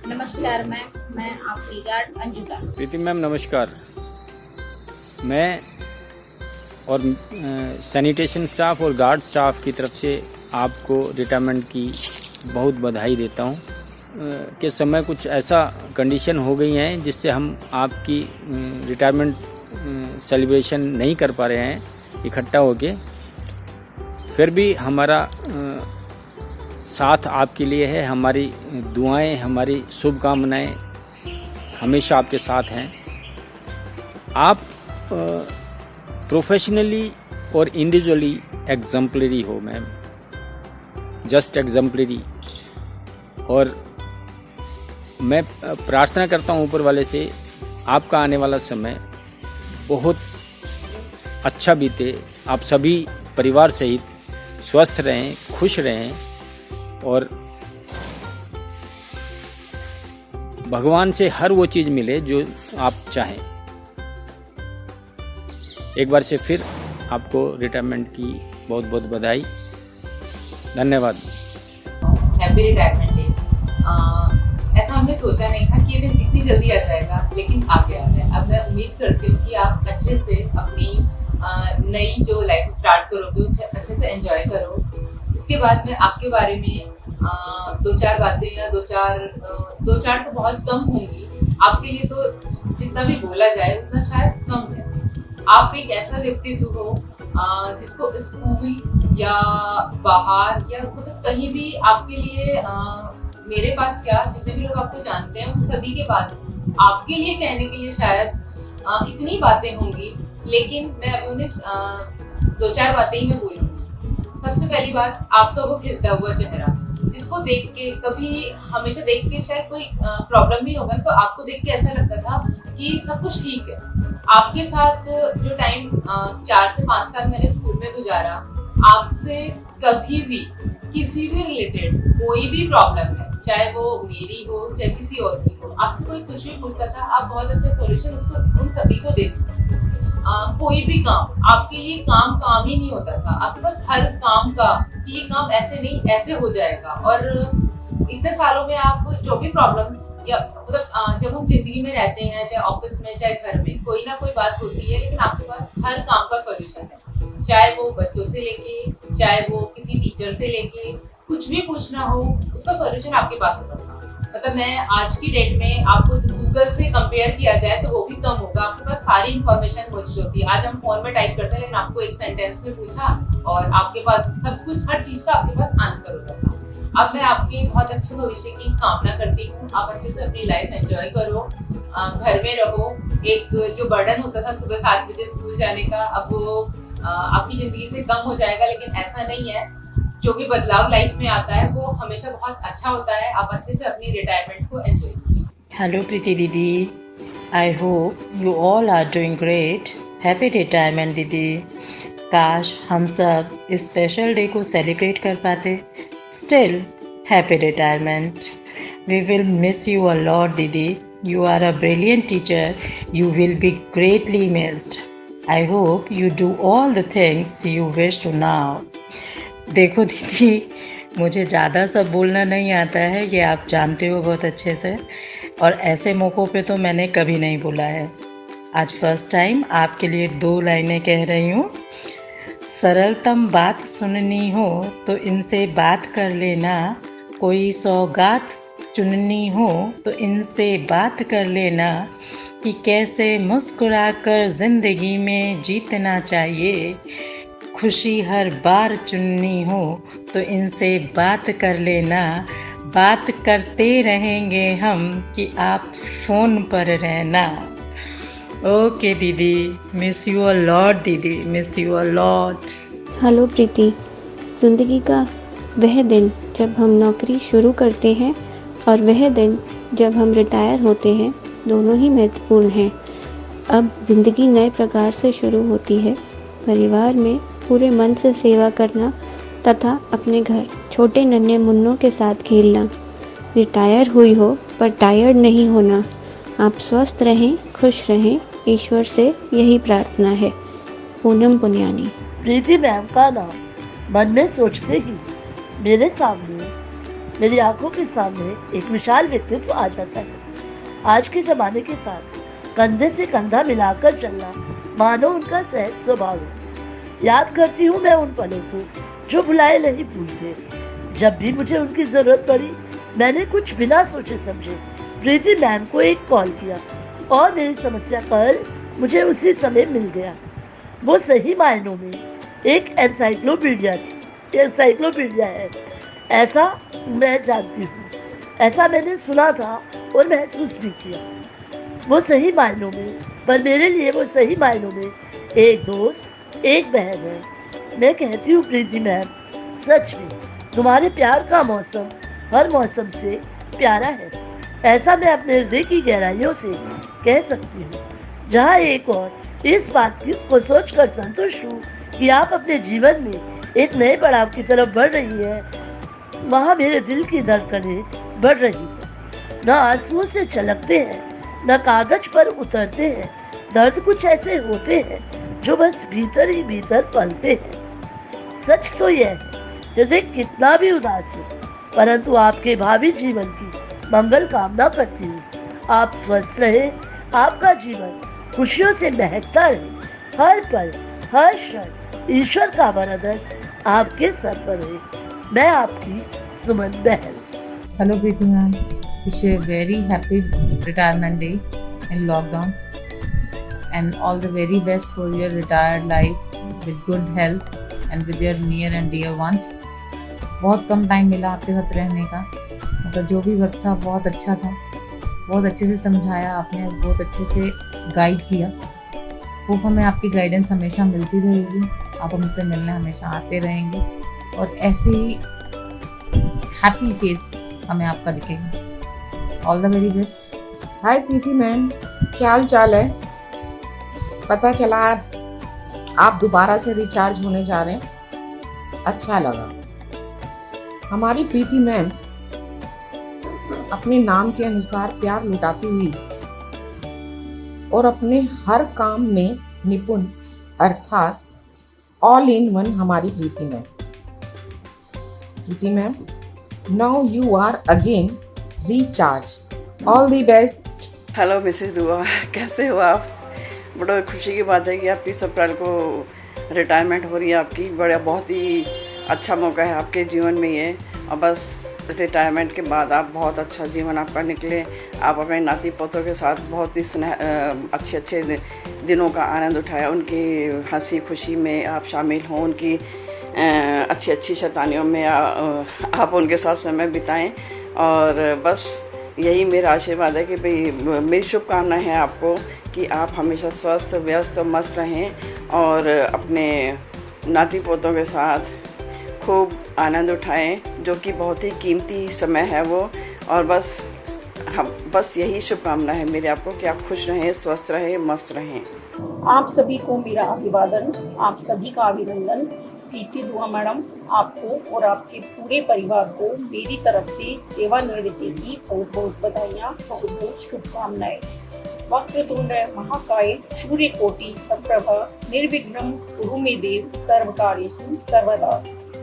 नमस्कार मैम, मैं आपकी गार्ड अंजुला। प्रीति मैम नमस्कार। मैं और सैनिटेशन स्टाफ और गार्ड स्टाफ की तरफ से आपको रिटायरमेंट की बहुत बधाई देता हूँ। के समय कुछ ऐसा कंडीशन हो गई हैं जिससे हम आपकी रिटायरमेंट सेलिब्रेशन नहीं कर पा रहे हैं इकट्ठा होके। फिर भी हमारा साथ आपके लिए है, हमारी दुआएं, हमारी शुभकामनाएं हमेशा आपके साथ हैं। आप प्रोफेशनली और इंडिविजुअली एग्जाम्पलरी हो मैम, जस्ट एग्जाम्पलरी। और मैं प्रार्थना करता हूँ ऊपर वाले से, आपका आने वाला समय बहुत अच्छा बीते, आप सभी परिवार सहित स्वस्थ रहें, खुश रहें और भगवान से हर वो चीज़ मिले जो आप चाहें। एक बार से फिर आपको रिटायरमेंट की बहुत बहुत बधाई, धन्यवाद। Happy retirement day. ऐसा हमने सोचा नहीं था कि ये दिन इतनी जल्दी आ जाएगा, लेकिन आ गया है। अब मैं उम्मीद करती हूँ कि आप अच्छे से अपनी नई जो लाइफ स्टार्ट करोगे उसे अच्छे से एंजॉय करो। इसके बाद में आपके बारे में दो चार बातें या दो चार तो बहुत कम होंगी, आपके लिए तो जितना भी बोला जाए उतना शायद कम है। आप एक ऐसा व्यक्तित्व हो जिसको स्कूल या बाहर या मतलब कहीं भी आपके लिए मेरे पास क्या, जितने भी लोग आपको जानते हैं उन सभी के पास आपके लिए कहने के लिए शायद इतनी बातें होंगी, लेकिन मैं अब उन्हें दो चार बातें ही मैं बोलूँगी। सबसे पहली बात, आपका वो खिलता हुआ चेहरा, जिसको देख के कभी हमेशा देख के शायद कोई प्रॉब्लम भी होगा तो आपको देख के ऐसा लगता था कि सब कुछ ठीक है। आपके साथ जो टाइम 4 से 5 साल मैंने स्कूल में गुजारा, आपसे कभी भी किसी भी रिलेटेड कोई भी प्रॉब्लम है, चाहे वो मेरी हो चाहे किसी और की हो, आपसे कोई कुछ भी पूछता था, आप बहुत अच्छा सॉल्यूशन उसको उन सभी को देते थे। कोई भी काम आपके लिए काम ही नहीं होता था, आपके पास हर काम का कि ये काम ऐसे नहीं ऐसे हो जाएगा। और इतने सालों में आप जो भी प्रॉब्लम्स या मतलब जब हम जिंदगी में रहते हैं, चाहे ऑफिस में चाहे घर में, कोई ना कोई बात होती है, लेकिन आपके पास हर काम का सॉल्यूशन है। चाहे वो बच्चों से लेके, चाहे वो किसी टीचर से लेके, कुछ भी पूछना हो उसका सॉल्यूशन आपके पास होता था। मतलब मैं आज की डेट में आपको गूगल से कंपेयर किया जाए तो वो भी कम होगा, आपके पास सारी इन्फॉर्मेशन मौजूद होती है। आज हम फोन में टाइप करते हैं, लेकिन आपको एक सेंटेंस में पूछा और आपके पास सब कुछ, हर चीज का आपके पास आंसर होता था। अब मैं आपके बहुत अच्छे भविष्य की कामना करती हूँ। आप अच्छे से अपनी लाइफ एंजॉय करो, घर में रहो। एक जो बर्डन होता था सुबह 7 बजे स्कूल जाने का, अब वो आपकी जिंदगी से कम हो जाएगा, लेकिन ऐसा नहीं है। जो भी बदलाव लाइफ में आता है वो हमेशा बहुत अच्छा होता है। आप अच्छे से अपनी रिटायरमेंट को एंजॉय कीजिए। हेलो प्रीति दीदी, I hope you all are doing great. Happy retirement दीदी। काश हम सब इस स्पेशल डे को सेलिब्रेट कर पाते। Still, happy retirement. We will miss you a lot, Didi. You are a brilliant teacher. You will be greatly missed. I hope you do all the things you wish to now. देखो दीदी, मुझे ज़्यादा सब बोलना नहीं आता है, ये आप जानते हो बहुत अच्छे से, और ऐसे मौक़ों पे तो मैंने कभी नहीं बोला है। आज फर्स्ट टाइम आपके लिए 2 लाइनें कह रही हूँ। सरलतम बात सुननी हो तो इनसे बात कर लेना, कोई सौगात चुननी हो तो इनसे बात कर लेना, कि कैसे मुस्कुराकर ज़िंदगी में जीतना चाहिए। खुशी हर बार चुननी हो तो इनसे बात कर लेना, बात करते रहेंगे हम कि आप फ़ोन पर रहना। ओके दीदी, मिस यू अ लॉट दीदी, miss you a lot. Hello Preeti, ज़िंदगी का वह दिन जब हम नौकरी शुरू करते हैं और वह दिन जब हम रिटायर होते हैं, दोनों ही महत्वपूर्ण हैं। अब ज़िंदगी नए प्रकार से शुरू होती है। परिवार में पूरे मन से सेवा करना तथा अपने घर छोटे नन्हे मुन्नों के साथ खेलना। रिटायर हुई हो पर टायर्ड नहीं होना। आप स्वस्थ रहें, खुश रहें, ईश्वर से यही प्रार्थना है। पूनम पुनियानी। प्रीति मैम का नाम मन में सोचते ही मेरे सामने, मेरी आंखों के सामने एक विशाल व्यक्तित्व आ जाता है। आज के ज़माने के साथ कंधे से कंधा मिलाकर चलना मानो उनका सहज स्वभाव है। याद करती हूँ मैं उन पलों को जो भुलाए नहीं भूलते। जब भी मुझे उनकी ज़रूरत पड़ी, मैंने कुछ बिना सोचे समझे प्रीति मैम को एक कॉल किया और मेरी समस्या का हल मुझे उसी समय मिल गया। वो सही मायनों में एक एनसाइक्लोपीडिया थी, एनसाइक्लोपीडिया है, ऐसा मैं जानती हूँ, ऐसा मैंने सुना था और महसूस भी किया। वो सही मायनों में, पर मेरे लिए वो सही मायनों में एक दोस्त, एक बहन है। मैं कहती हूँ प्रीति मैम, सच में तुम्हारे प्यार का मौसम हर मौसम से प्यारा है। ऐसा मैं अपने हृदय की गहराइयों से कह सकती हूँ। जहाँ एक और इस बात को सोचकर संतुष्ट हूँ कि आप अपने जीवन में एक नए पड़ाव की तरफ बढ़ रही है, वहाँ मेरे दिल की धड़कनें बढ़ रही है। न आंसुओं से छलकते हैं, न कागज पर उतरते हैं। दर्द कुछ ऐसे होते हैं जो बस भीतर ही भीतर पलते हैं। सच तो यह है, हृदय कितना भी उदास हो, परंतु आपके भावी जीवन की मंगल कामना करती हूँ। आप स्वस्थ रहे, आपका जीवन खुशियों से महकता रहे, हर पल हर क्षण ईश्वर का वरदान आपके सर पर रहे। मैं आपकी सुमन बहन। Hello Preeti ma'am, wish you a very happy retirement day in lockdown and all the very best for your retired life with good health and with your near and dear ones. बहुत कम time मिला आपके साथ रहने का, मतलब जो भी वक्त था बहुत अच्छा था, बहुत अच्छे से समझाया आपने, बहुत अच्छे से गाइड किया। होप हमें आपकी गाइडेंस हमेशा मिलती रहेगी, आप हमसे मिलने हमेशा आते रहेंगे और ऐसे ही हैप्पी फेस हमें आपका दिखेगा। All the very best. Hi Preeti ma'am, क्या हाल चाल है? पता चला आप दोबारा से रिचार्ज होने जा रहे हैं, अच्छा लगा। हमारी प्रीति मैम अपने नाम के अनुसार प्यार लुटाती हुई और अपने हर काम में निपुण अर्थात ऑल इन वन हमारी Preeti ma'am. Preeti ma'am, now you are again recharge. All the best. Hello Mrs Dua, कैसे हो आप? बड़ा खुशी की बात है कि आप 30 अप्रैल को रिटायरमेंट हो रही है आपकी। बड़ा बहुत ही अच्छा मौका है आपके जीवन में ये, और बस रिटायरमेंट के बाद आप बहुत अच्छा जीवन आपका निकले। आप अपने नाती पोतों के साथ बहुत ही अच्छे अच्छे दिनों का आनंद उठाया, उनकी हंसी खुशी में आप शामिल हों, उनकी अच्छी अच्छी शैतानियों में आप उनके साथ समय बिताएं। और बस यही मेरा आशीर्वाद है कि भाई मेरी शुभकामनाएं हैं आपको कि आप हमेशा स्वस्थ व्यस्त और मस्त रहें और अपने नाती पोतों के साथ खूब आनंद उठाएं, जो कि बहुत ही कीमती समय है वो। और बस यही शुभकामना है मेरी आपको कि आप खुश रहें, स्वस्थ रहें, मस्त रहें। आप सभी को मेरा अभिवादन, आप सभी का अभिनंदन। प्रीति दुआ मैडम, आपको और आपके पूरे परिवार को मेरी तरफ से सेवानिवृत्ति की बहुत बहुत बधाइयाँ, बहुत बहुत शुभकामनाएं। वक्रतुंड महाकाय सूर्यकोटि समप्रभा निर्विघ्नं कुरु मे देव सर्वकार्येषु सर्वदा।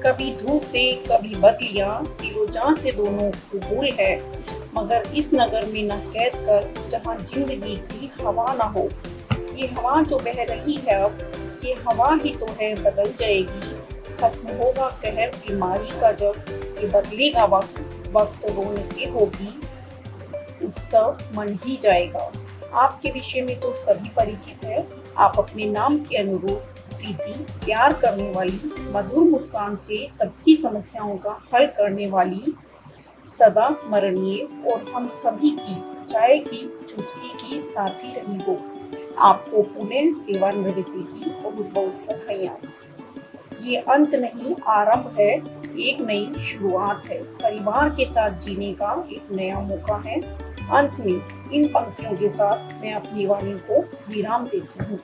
कभी धूप दे कभी बदलियां, दिलो जान से दोनों कबूल है, मगर इस नगर में न कैद कर जहाँ जिंदगी की हवा न हो। ये हवा जो बह रही है अब, ये हवा ही तो है, बदल जाएगी। खत्म होगा कहर बीमारी का जब, ये बदलेगा वक्त, वक्त रौनकें होगी, उत्सव मन ही जाएगा। आपके विषय में तो सभी परिचित है। आप अपने नाम के अनुरूप प्रीति, प्यार करने वाली, मधुर मुस्कान से सबकी समस्याओं का हल करने वाली, सदा स्मरणीय और हम सभी की चाय की चुस्की की साथी रही हो। आपको पुनः सेवानिवृत्ति की बहुत बहुत बधाइयाँ। ये अंत नहीं, आरंभ है, एक नई शुरुआत है। परिवार के साथ जीने का एक नया मौका है। अंत में इन पंक्तियों के साथ मैं अपनी वाणी को विराम देती हूँ।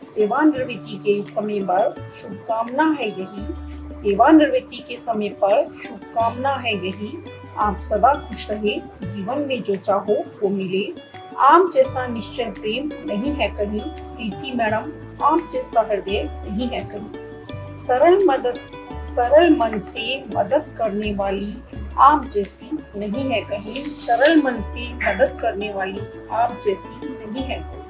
सेवानिवृत्ति के समय पर शुभकामना है यही, सेवानिवृत्ति के समय पर शुभकामना है यही, आप सदा खुश रहे, जीवन में जो चाहो वो मिले। आप जैसा निश्चल प्रेम नहीं है कहीं, प्रीति मैडम आप जैसा हृदय नहीं है कहीं। सरल मन से मदद करने वाली आप जैसी नहीं है कहीं, सरल मन से मदद करने वाली आप जैसी नहीं है कहीं।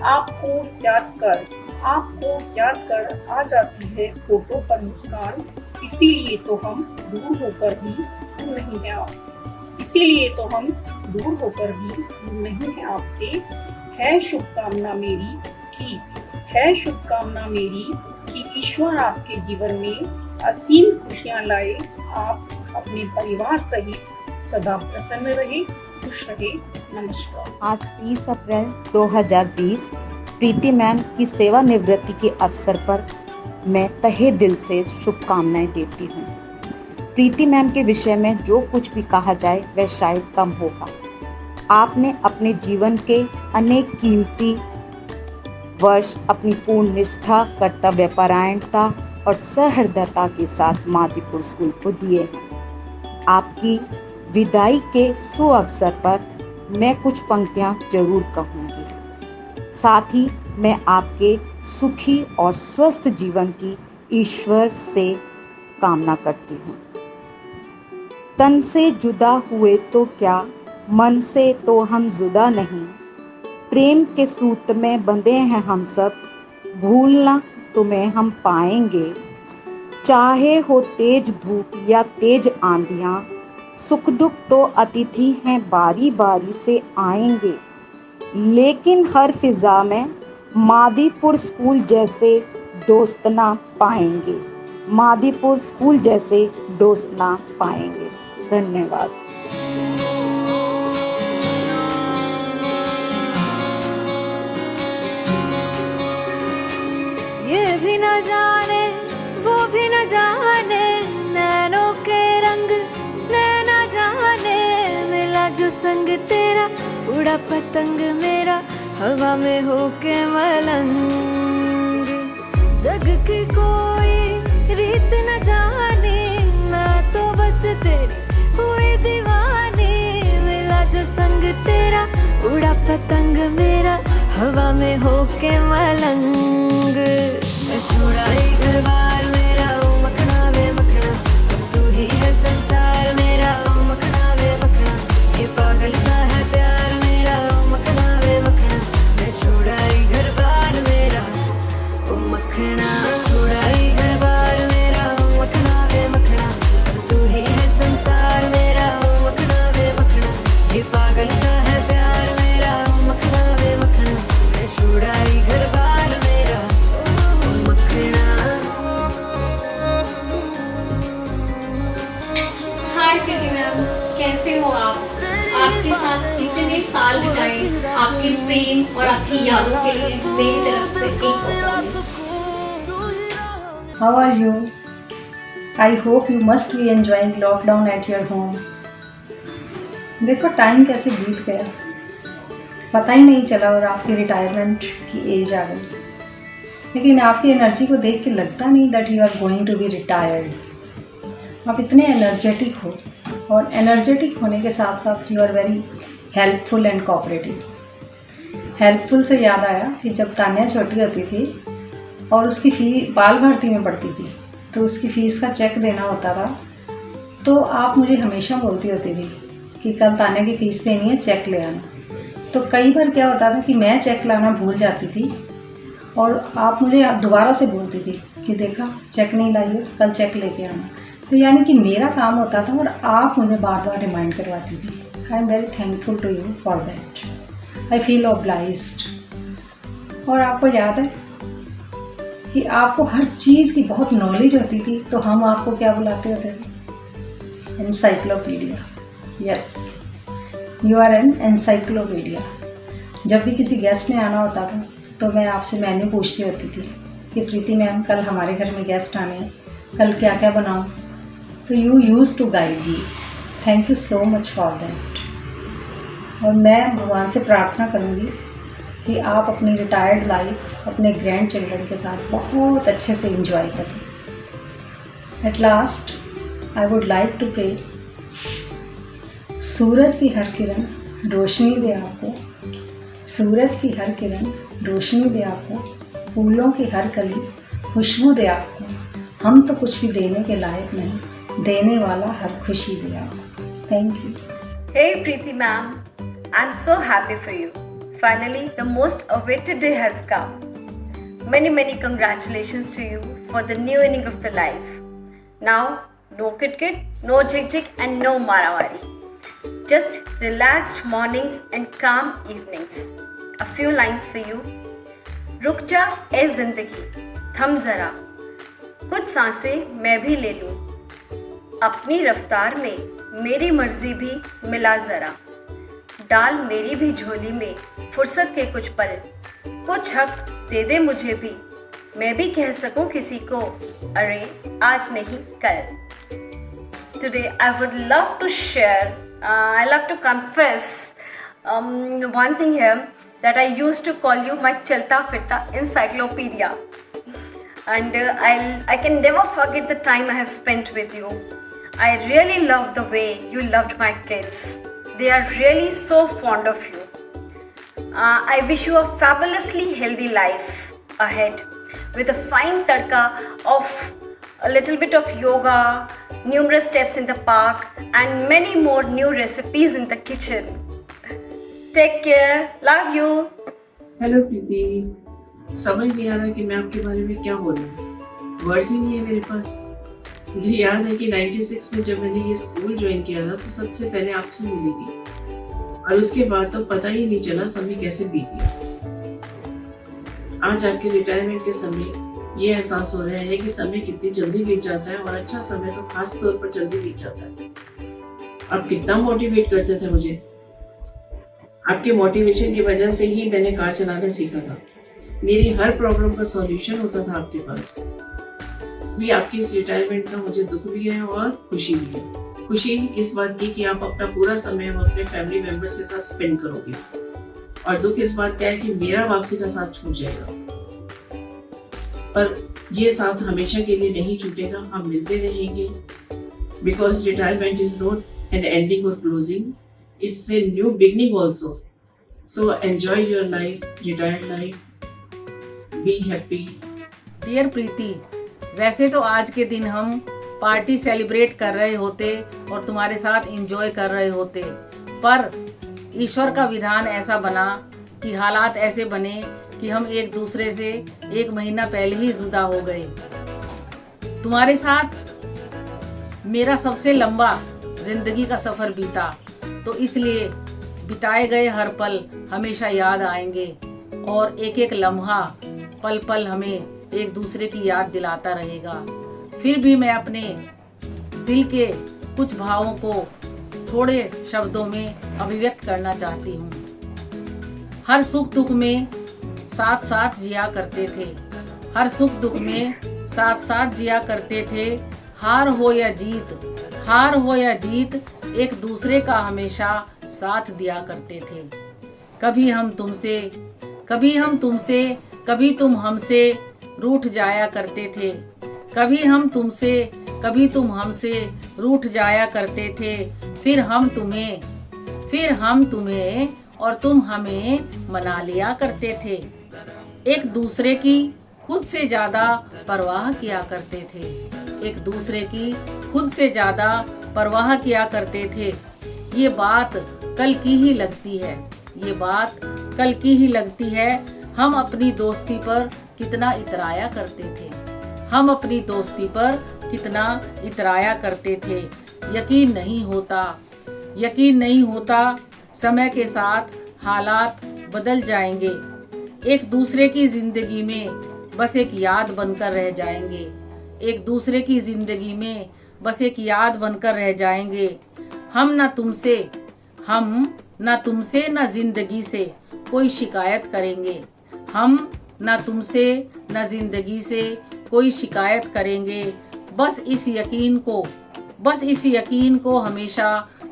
आपको याद कर आ जाती है फोटो पर मुस्कान, इसीलिए तो हम दूर होकर भी दूर नहीं है आपसे, इसीलिए तो हम दूर होकर भी दूर नहीं है आपसे। है शुभकामना मेरी कि ईश्वर आपके जीवन में असीम खुशियां लाए, आप अपने परिवार सहित सदा प्रसन्न रहे, खुश रहे। नमस्कार। आज 30 अप्रैल 2020 प्रीति मैम की सेवानिवृत्ति के अवसर पर मैं तहे दिल से शुभकामनाएं देती हूँ। प्रीति मैम के विषय में जो कुछ भी कहा जाए वह शायद कम होगा। आपने अपने जीवन के अनेक कीमती वर्ष अपनी पूर्ण निष्ठा, कर्तव्यपरायणता और सहृदयता के साथ मादीपुर स्कूल को दिए हैं। आपकी विदाई के सुअवसर पर मैं कुछ पंक्तियां जरूर कहूँगी। साथ ही मैं आपके सुखी और स्वस्थ जीवन की ईश्वर से कामना करती हूँ। तन से जुदा हुए तो क्या, मन से तो हम जुदा नहीं। प्रेम के सूत्र में बंधे हैं हम सब, भूलना तुम्हें हम पाएंगे। चाहे हो तेज धूप या तेज आंधियाँ, सुख दुख तो अतिथि हैं बारी बारी से आएंगे। लेकिन हर फिजा में मादीपुर स्कूल जैसे दोस्त ना पाएंगे। मादीपुर स्कूल जैसे दोस्त ना पाएंगे। धन्यवाद। ये भी न जाने वो भी न जाने, नैनों के रंग नैना जाने। मिला जो संग तेरा, उड़ा पतंग मेरा, हवा में होके मलंग। जग की कोई रीत न जाने, मैं तो बस तेरी हुई दीवानी। मिला जो संग तेरा, उड़ा पतंग मेरा, हवा में होके मलंग। मैं छोड़ा ही घर बार मेरा, ओ मखना वे मखना, तू ही है संसार मेरा, ओ मखना वे मखना। ये पागल सा है प्यार मेरा, ओ मखना वे मखना। मैं छोड़ा ही घर बार मेरा, ओ मखना। छोड़ा ही घर बार मेरा, ओ मखना वे मखना, तू ही है संसार मेरा, ओ मखना वे मखना। ये पागल सा है प्यार मेरा, ओ मखना वे मखना। मैं छोड़ा ही घर बार मेरा, ओ मखना। हाय प्रीति मैम, कैसे हो आप? आपके साथ इतने साल बिताए, आपके प्रेम और आपकी यादों के लिए मेरी तरफ से एक performance. How are you? I hope you must be enjoying lockdown at your home. देखो टाइम कैसे बीत गया, पता ही नहीं चला और आपकी रिटायरमेंट की एज आ गई। लेकिन आपकी एनर्जी को देख के लगता नहीं that you are going to be retired. आप इतने एनर्जेटिक हो, और एनर्जेटिक होने के साथ साथ you are very helpful and cooperative. Helpful से याद आया कि जब तान्या छोटी होती थी और उसकी फीस बाल भारती में पढ़ती थी, तो उसकी फ़ीस का चेक देना होता था, तो आप मुझे हमेशा बोलती होती थी कि कल तान्या की फ़ीस देनी है, चेक ले आना। तो कई बार क्या होता था कि मैं चेक लाना भूल जाती थी और आप मुझे दोबारा से बोलती थी कि देखा चेक नहीं लाई हो, कल चेक लेके आना। तो यानी कि मेरा काम होता था और आप मुझे बार बार रिमाइंड करवाती थी। I am very thankful to you for that. I feel obliged. और आपको याद है कि आपको हर चीज़ की बहुत नॉलेज होती थी, तो हम आपको क्या बुलाते होते थे? Encyclopedia. Yes, you are an encyclopedia. जब भी किसी गेस्ट ने आना होता था तो मैं आपसे मेन्यू पूछती होती थी कि प्रीति मैम कल हमारे घर में गेस्ट आने हैं, कल क्या क्या बनाऊं, तो you use to guide me. Thank you so much for that. और मैं भगवान से प्रार्थना करूँगी कि आप अपनी रिटायर्ड लाइफ अपने ग्रैंड चिल्ड्रन के साथ बहुत अच्छे से एंजॉय करें। At last I would like to pray, सूरज की हर किरण रोशनी दे आपको, सूरज की हर किरण रोशनी दे आपको, फूलों की हर कली खुशबू दे आपको। हम तो कुछ भी देने के लायक नहीं, देने वाला हर खुशी दे आपको। Thank you. Hey Preeti ma'am, I'm so happy for you. Finally, the most awaited day has come. Many congratulations to you for the new inning of the life. Now, no kit, no jig, and no marawari. Just relaxed mornings and calm evenings. A few lines for you. रुक जा ए जिंदगी, थम जरा, कुछ सांसें मैं भी ले लूं, अपनी रफ्तार में मेरी मर्जी भी मिला जरा। डाल मेरी भी झोली में फुर्सत के कुछ पल, कुछ हक दे दे मुझे भी, मैं भी कह सकूं किसी को अरे आज नहीं कल. Today I would love to share, I love to confess one thing here, that I used to call you my chalta fitta encyclopedia, and I can never forget the time I have spent with you. I really love the way you loved my kids. They are really so fond of you. I wish you a fabulously healthy life ahead with a fine tadka of a little bit of yoga, numerous steps in the park, and many more new recipes in the kitchen. Take care. Love you. Hello Preeti, समझ नहीं आ रहा कि मैं आपके बारे में क्या बोलूं, वर्ड्स ही नहीं है मेरे पास. मुझे याद है कि 96 में जब मैंने ये स्कूल ज्वाइन किया था तो सबसे पहले आपसे मिली थी, और उसके बाद तो पता ही नहीं चला समय कैसे बीती. आज आपके रिटायरमेंट के समय ये एहसास हो रहा है कि समय कितनी जल्दी बीत जाता है, और अच्छा समय तो खास तौर पर जल्दी बीत जाता है. आप कितना मोटिवेट करते थे मुझे. आपके मोटिवेशन की वजह से ही मैंने कार चलाना सीखा था. मेरी हर प्रॉब्लम का सॉल्यूशन होता था आपके पास. भी आपकी इस रिटायरमेंट का मुझे दुख भी है और खुशी भी है. खुशी इस बात की कि आप अपना पूरा समय अपने फैमिली मेंबर्स के साथ स्पेंड करोगे, और दुख इस बात का है कि मेरा वापसी का साथ छूट जाएगा. पर ये साथ हमेशा के लिए नहीं छूटेगा, हम मिलते रहेंगे. Because retirement is not an ending और closing, it's a new beginning also. So enjoy your life, retired life, be happy. Dear Preeti, वैसे तो आज के दिन हम पार्टी सेलिब्रेट कर रहे होते और तुम्हारे साथ एंजॉय कर रहे होते, पर ईश्वर का विधान ऐसा बना कि हालात ऐसे बने कि हम एक दूसरे से 1 महीना पहले ही जुदा हो गए. तुम्हारे साथ मेरा सबसे लंबा जिंदगी का सफर बीता, तो इसलिए बिताए गए हर पल हमेशा याद आएंगे, और एक एक लम्हा पल पल हमें एक दूसरे की याद दिलाता रहेगा. फिर भी मैं अपने दिल के कुछ भावों को थोड़े शब्दों में अभिव्यक्त करना चाहती हूँ. हर सुख दुख में साथ साथ जिया करते थे, हर सुख दुख में साथ साथ जिया करते थे. हार हो या जीत एक दूसरे का हमेशा साथ दिया करते थे. कभी तुम हमसे रूठ जाया करते थे, कभी तुम हमसे रूठ जाया करते थे. फिर हम तुम्हें और तुम हमें मना लिया करते थे. एक दूसरे की खुद से ज्यादा परवाह किया करते थे, एक दूसरे की खुद से ज्यादा परवाह किया करते थे. ये बात कल की ही लगती है. हम अपनी दोस्ती पर कितना इतराया करते थे. यकीन नहीं होता समय के साथ हालात बदल जाएंगे. एक दूसरे की जिंदगी में बस एक याद बनकर रह जाएंगे. हम न तुमसे न जिंदगी से कोई शिकायत करेंगे. बस इस यकीन को हमेशा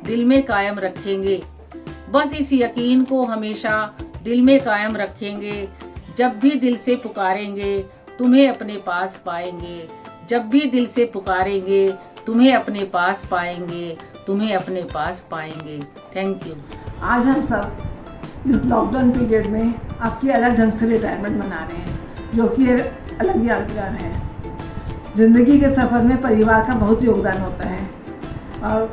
दिल में कायम रखेंगे. जब भी दिल से पुकारेंगे तुम्हें अपने पास पाएंगे. Thank you. आज हम सब इस लॉकडाउन पीरियड में आपकी अलग ढंग से रिटायरमेंट मना रहे हैं, जो कि एक अलग यादगार है. ज़िंदगी के सफ़र में परिवार का बहुत योगदान होता है, और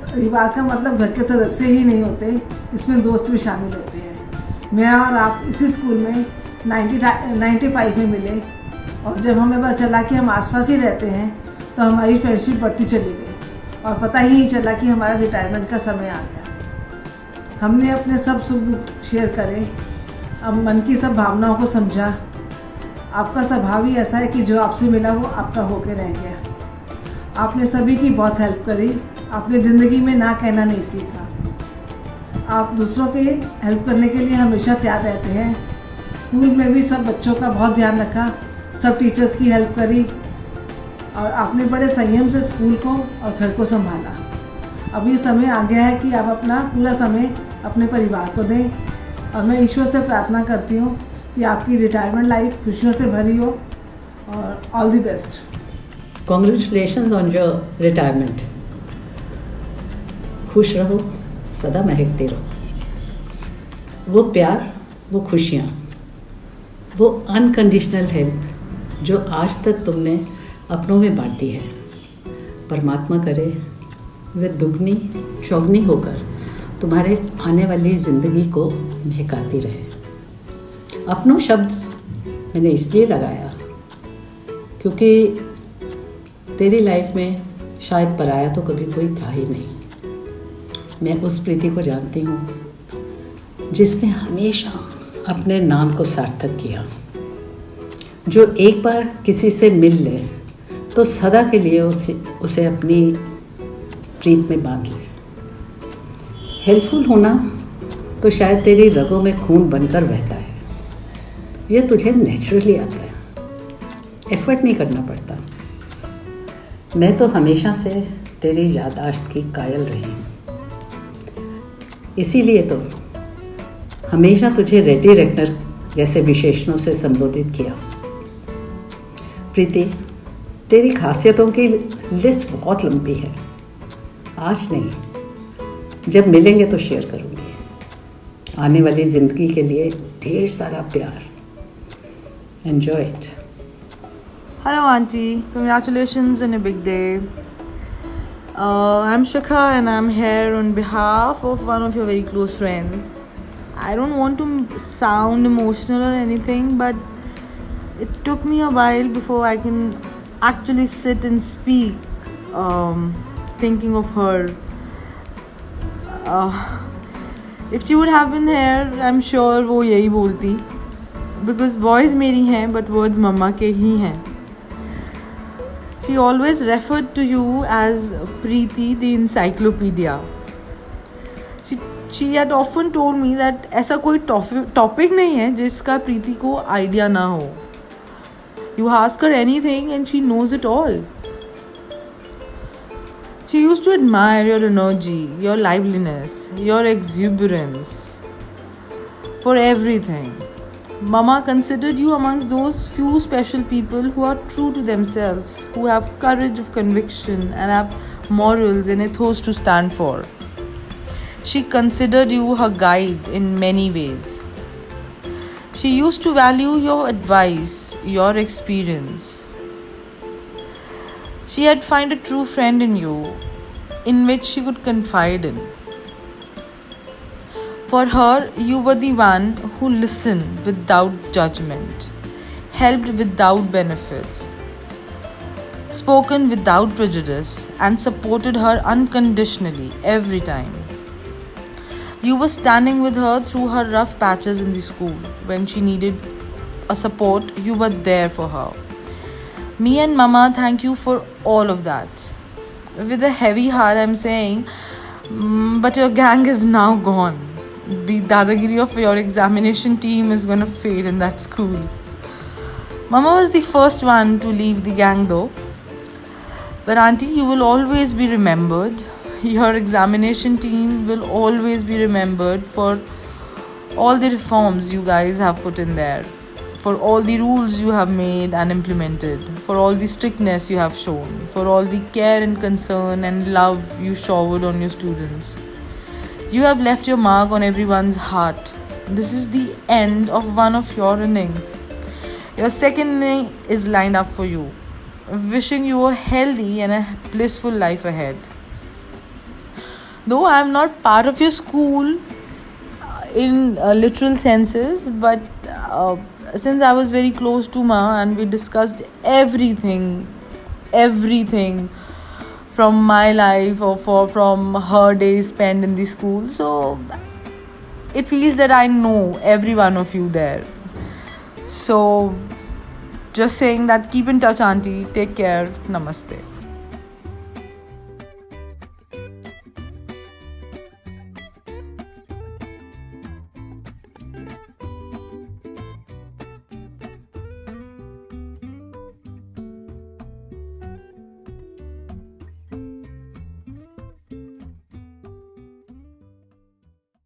परिवार का मतलब घर के सदस्य ही नहीं होते, इसमें दोस्त भी शामिल होते हैं. मैं और आप इसी स्कूल में 95 में मिले, और जब हमें पता चला कि हम आसपास ही रहते हैं तो हमारी फ्रेंडशिप बढ़ती चली गई, और पता ही नहीं चला कि हमारा रिटायरमेंट का समय आ गया. हमने अपने सब सुख दुख शेयर करे, अब मन की सब भावनाओं को समझा. आपका स्वभाव ही ऐसा है कि जो आपसे मिला वो आपका होके रह गया. आपने सभी की बहुत हेल्प करी, आपने ज़िंदगी में ना कहना नहीं सीखा. आप दूसरों की हेल्प करने के लिए हमेशा तैयार रहते हैं। स्कूल में भी सब बच्चों का बहुत ध्यान रखा, सब टीचर्स की हेल्प करी और आपने बड़े संयम से स्कूल को और घर को संभाला। अब ये समय आ गया है कि आप अपना पूरा समय अपने परिवार को दें और मैं ईश्वर से प्रार्थना करती हूँ कि आपकी रिटायरमेंट लाइफ खुशियों से भरी हो और all the best. Congratulations on your retirement. खुश रहो, सदा महकते रहो। वो प्यार, वो खुशियाँ, वो अनकंडीशनल हेल्प जो आज तक तुमने अपनों में बांटी है, परमात्मा करे वे दुगनी चौगनी होकर तुम्हारे आने वाली ज़िंदगी को महकाती रहे। अपनों शब्द मैंने इसलिए लगाया क्योंकि तेरी लाइफ में शायद पराया तो कभी कोई था ही नहीं। मैं उस प्रीति को जानती हूँ जिसने हमेशा अपने नाम को सार्थक किया, जो एक बार किसी से मिल ले तो सदा के लिए उसे अपनी प्रीत में बांध ले। हेल्पफुल होना तो शायद तेरी रगों में खून बनकर बहता है, यह तुझे नेचुरली आता है, एफर्ट नहीं करना पड़ता। मैं तो हमेशा से तेरी याददाश्त की कायल रही हूँ, इसीलिए तो हमेशा तुझे रेडी रेकनर जैसे विशेषणों से संबोधित किया। प्रीति, तेरी खासियतों की लिस्ट बहुत लंबी है। आज नहीं, जब मिलेंगे तो शेयर करूँगी। आने वाली ज़िंदगी के लिए ढेर सारा प्यार। Enjoy it. Hello Auntie, congratulations on a big day. I'm Shikha and I'm here on behalf of one of your very close friends. I don't want to sound emotional or anything, but it took me a while before I can actually sit and speak, thinking of her. If she would have been here, I'm sure वो यही बोलती, because boys मेरी हैं but words मम्मा के ही हैं. She always referred to you as Preeti the encyclopedia. She had often told me that ऐसा कोई topic नहीं है जिसका प्रीति को आइडिया ना हो. You ask her anything and she knows it all. She used to admire your energy, your liveliness, your exuberance for everything. Mama considered you amongst those few special people who are true to themselves, who have courage of conviction and have morals and ethos to stand for. She considered you her guide in many ways. She used to value your advice, your experience. She had found a true friend in you, in which she could confide in. For her, you were the one who listened without judgment, helped without benefits, spoken without prejudice, and supported her unconditionally every time. You were standing with her through her rough patches in the school. When she needed a support, you were there for her. Me and Mama thank you for all of that. With a heavy heart, I'm saying, but your gang is now gone. The dadagiri of your examination team is gonna fade in that school. Mama was the first one to leave the gang though. But Auntie, you will always be remembered. Your examination team will always be remembered for all the reforms you guys have put in there, for all the rules you have made and implemented, for all the strictness you have shown, for all the care and concern and love you showered on your students. You have left your mark on everyone's heart. This is the end of one of your innings. Your second inning is lined up for you. Wishing you a healthy and a blissful life ahead. Though I am not part of your school in literal senses, but since I was very close to Ma and we discussed everything from my life or from her days spent in the school, so it feels that I know every one of you there. So just saying that, keep in touch Auntie, take care, namaste.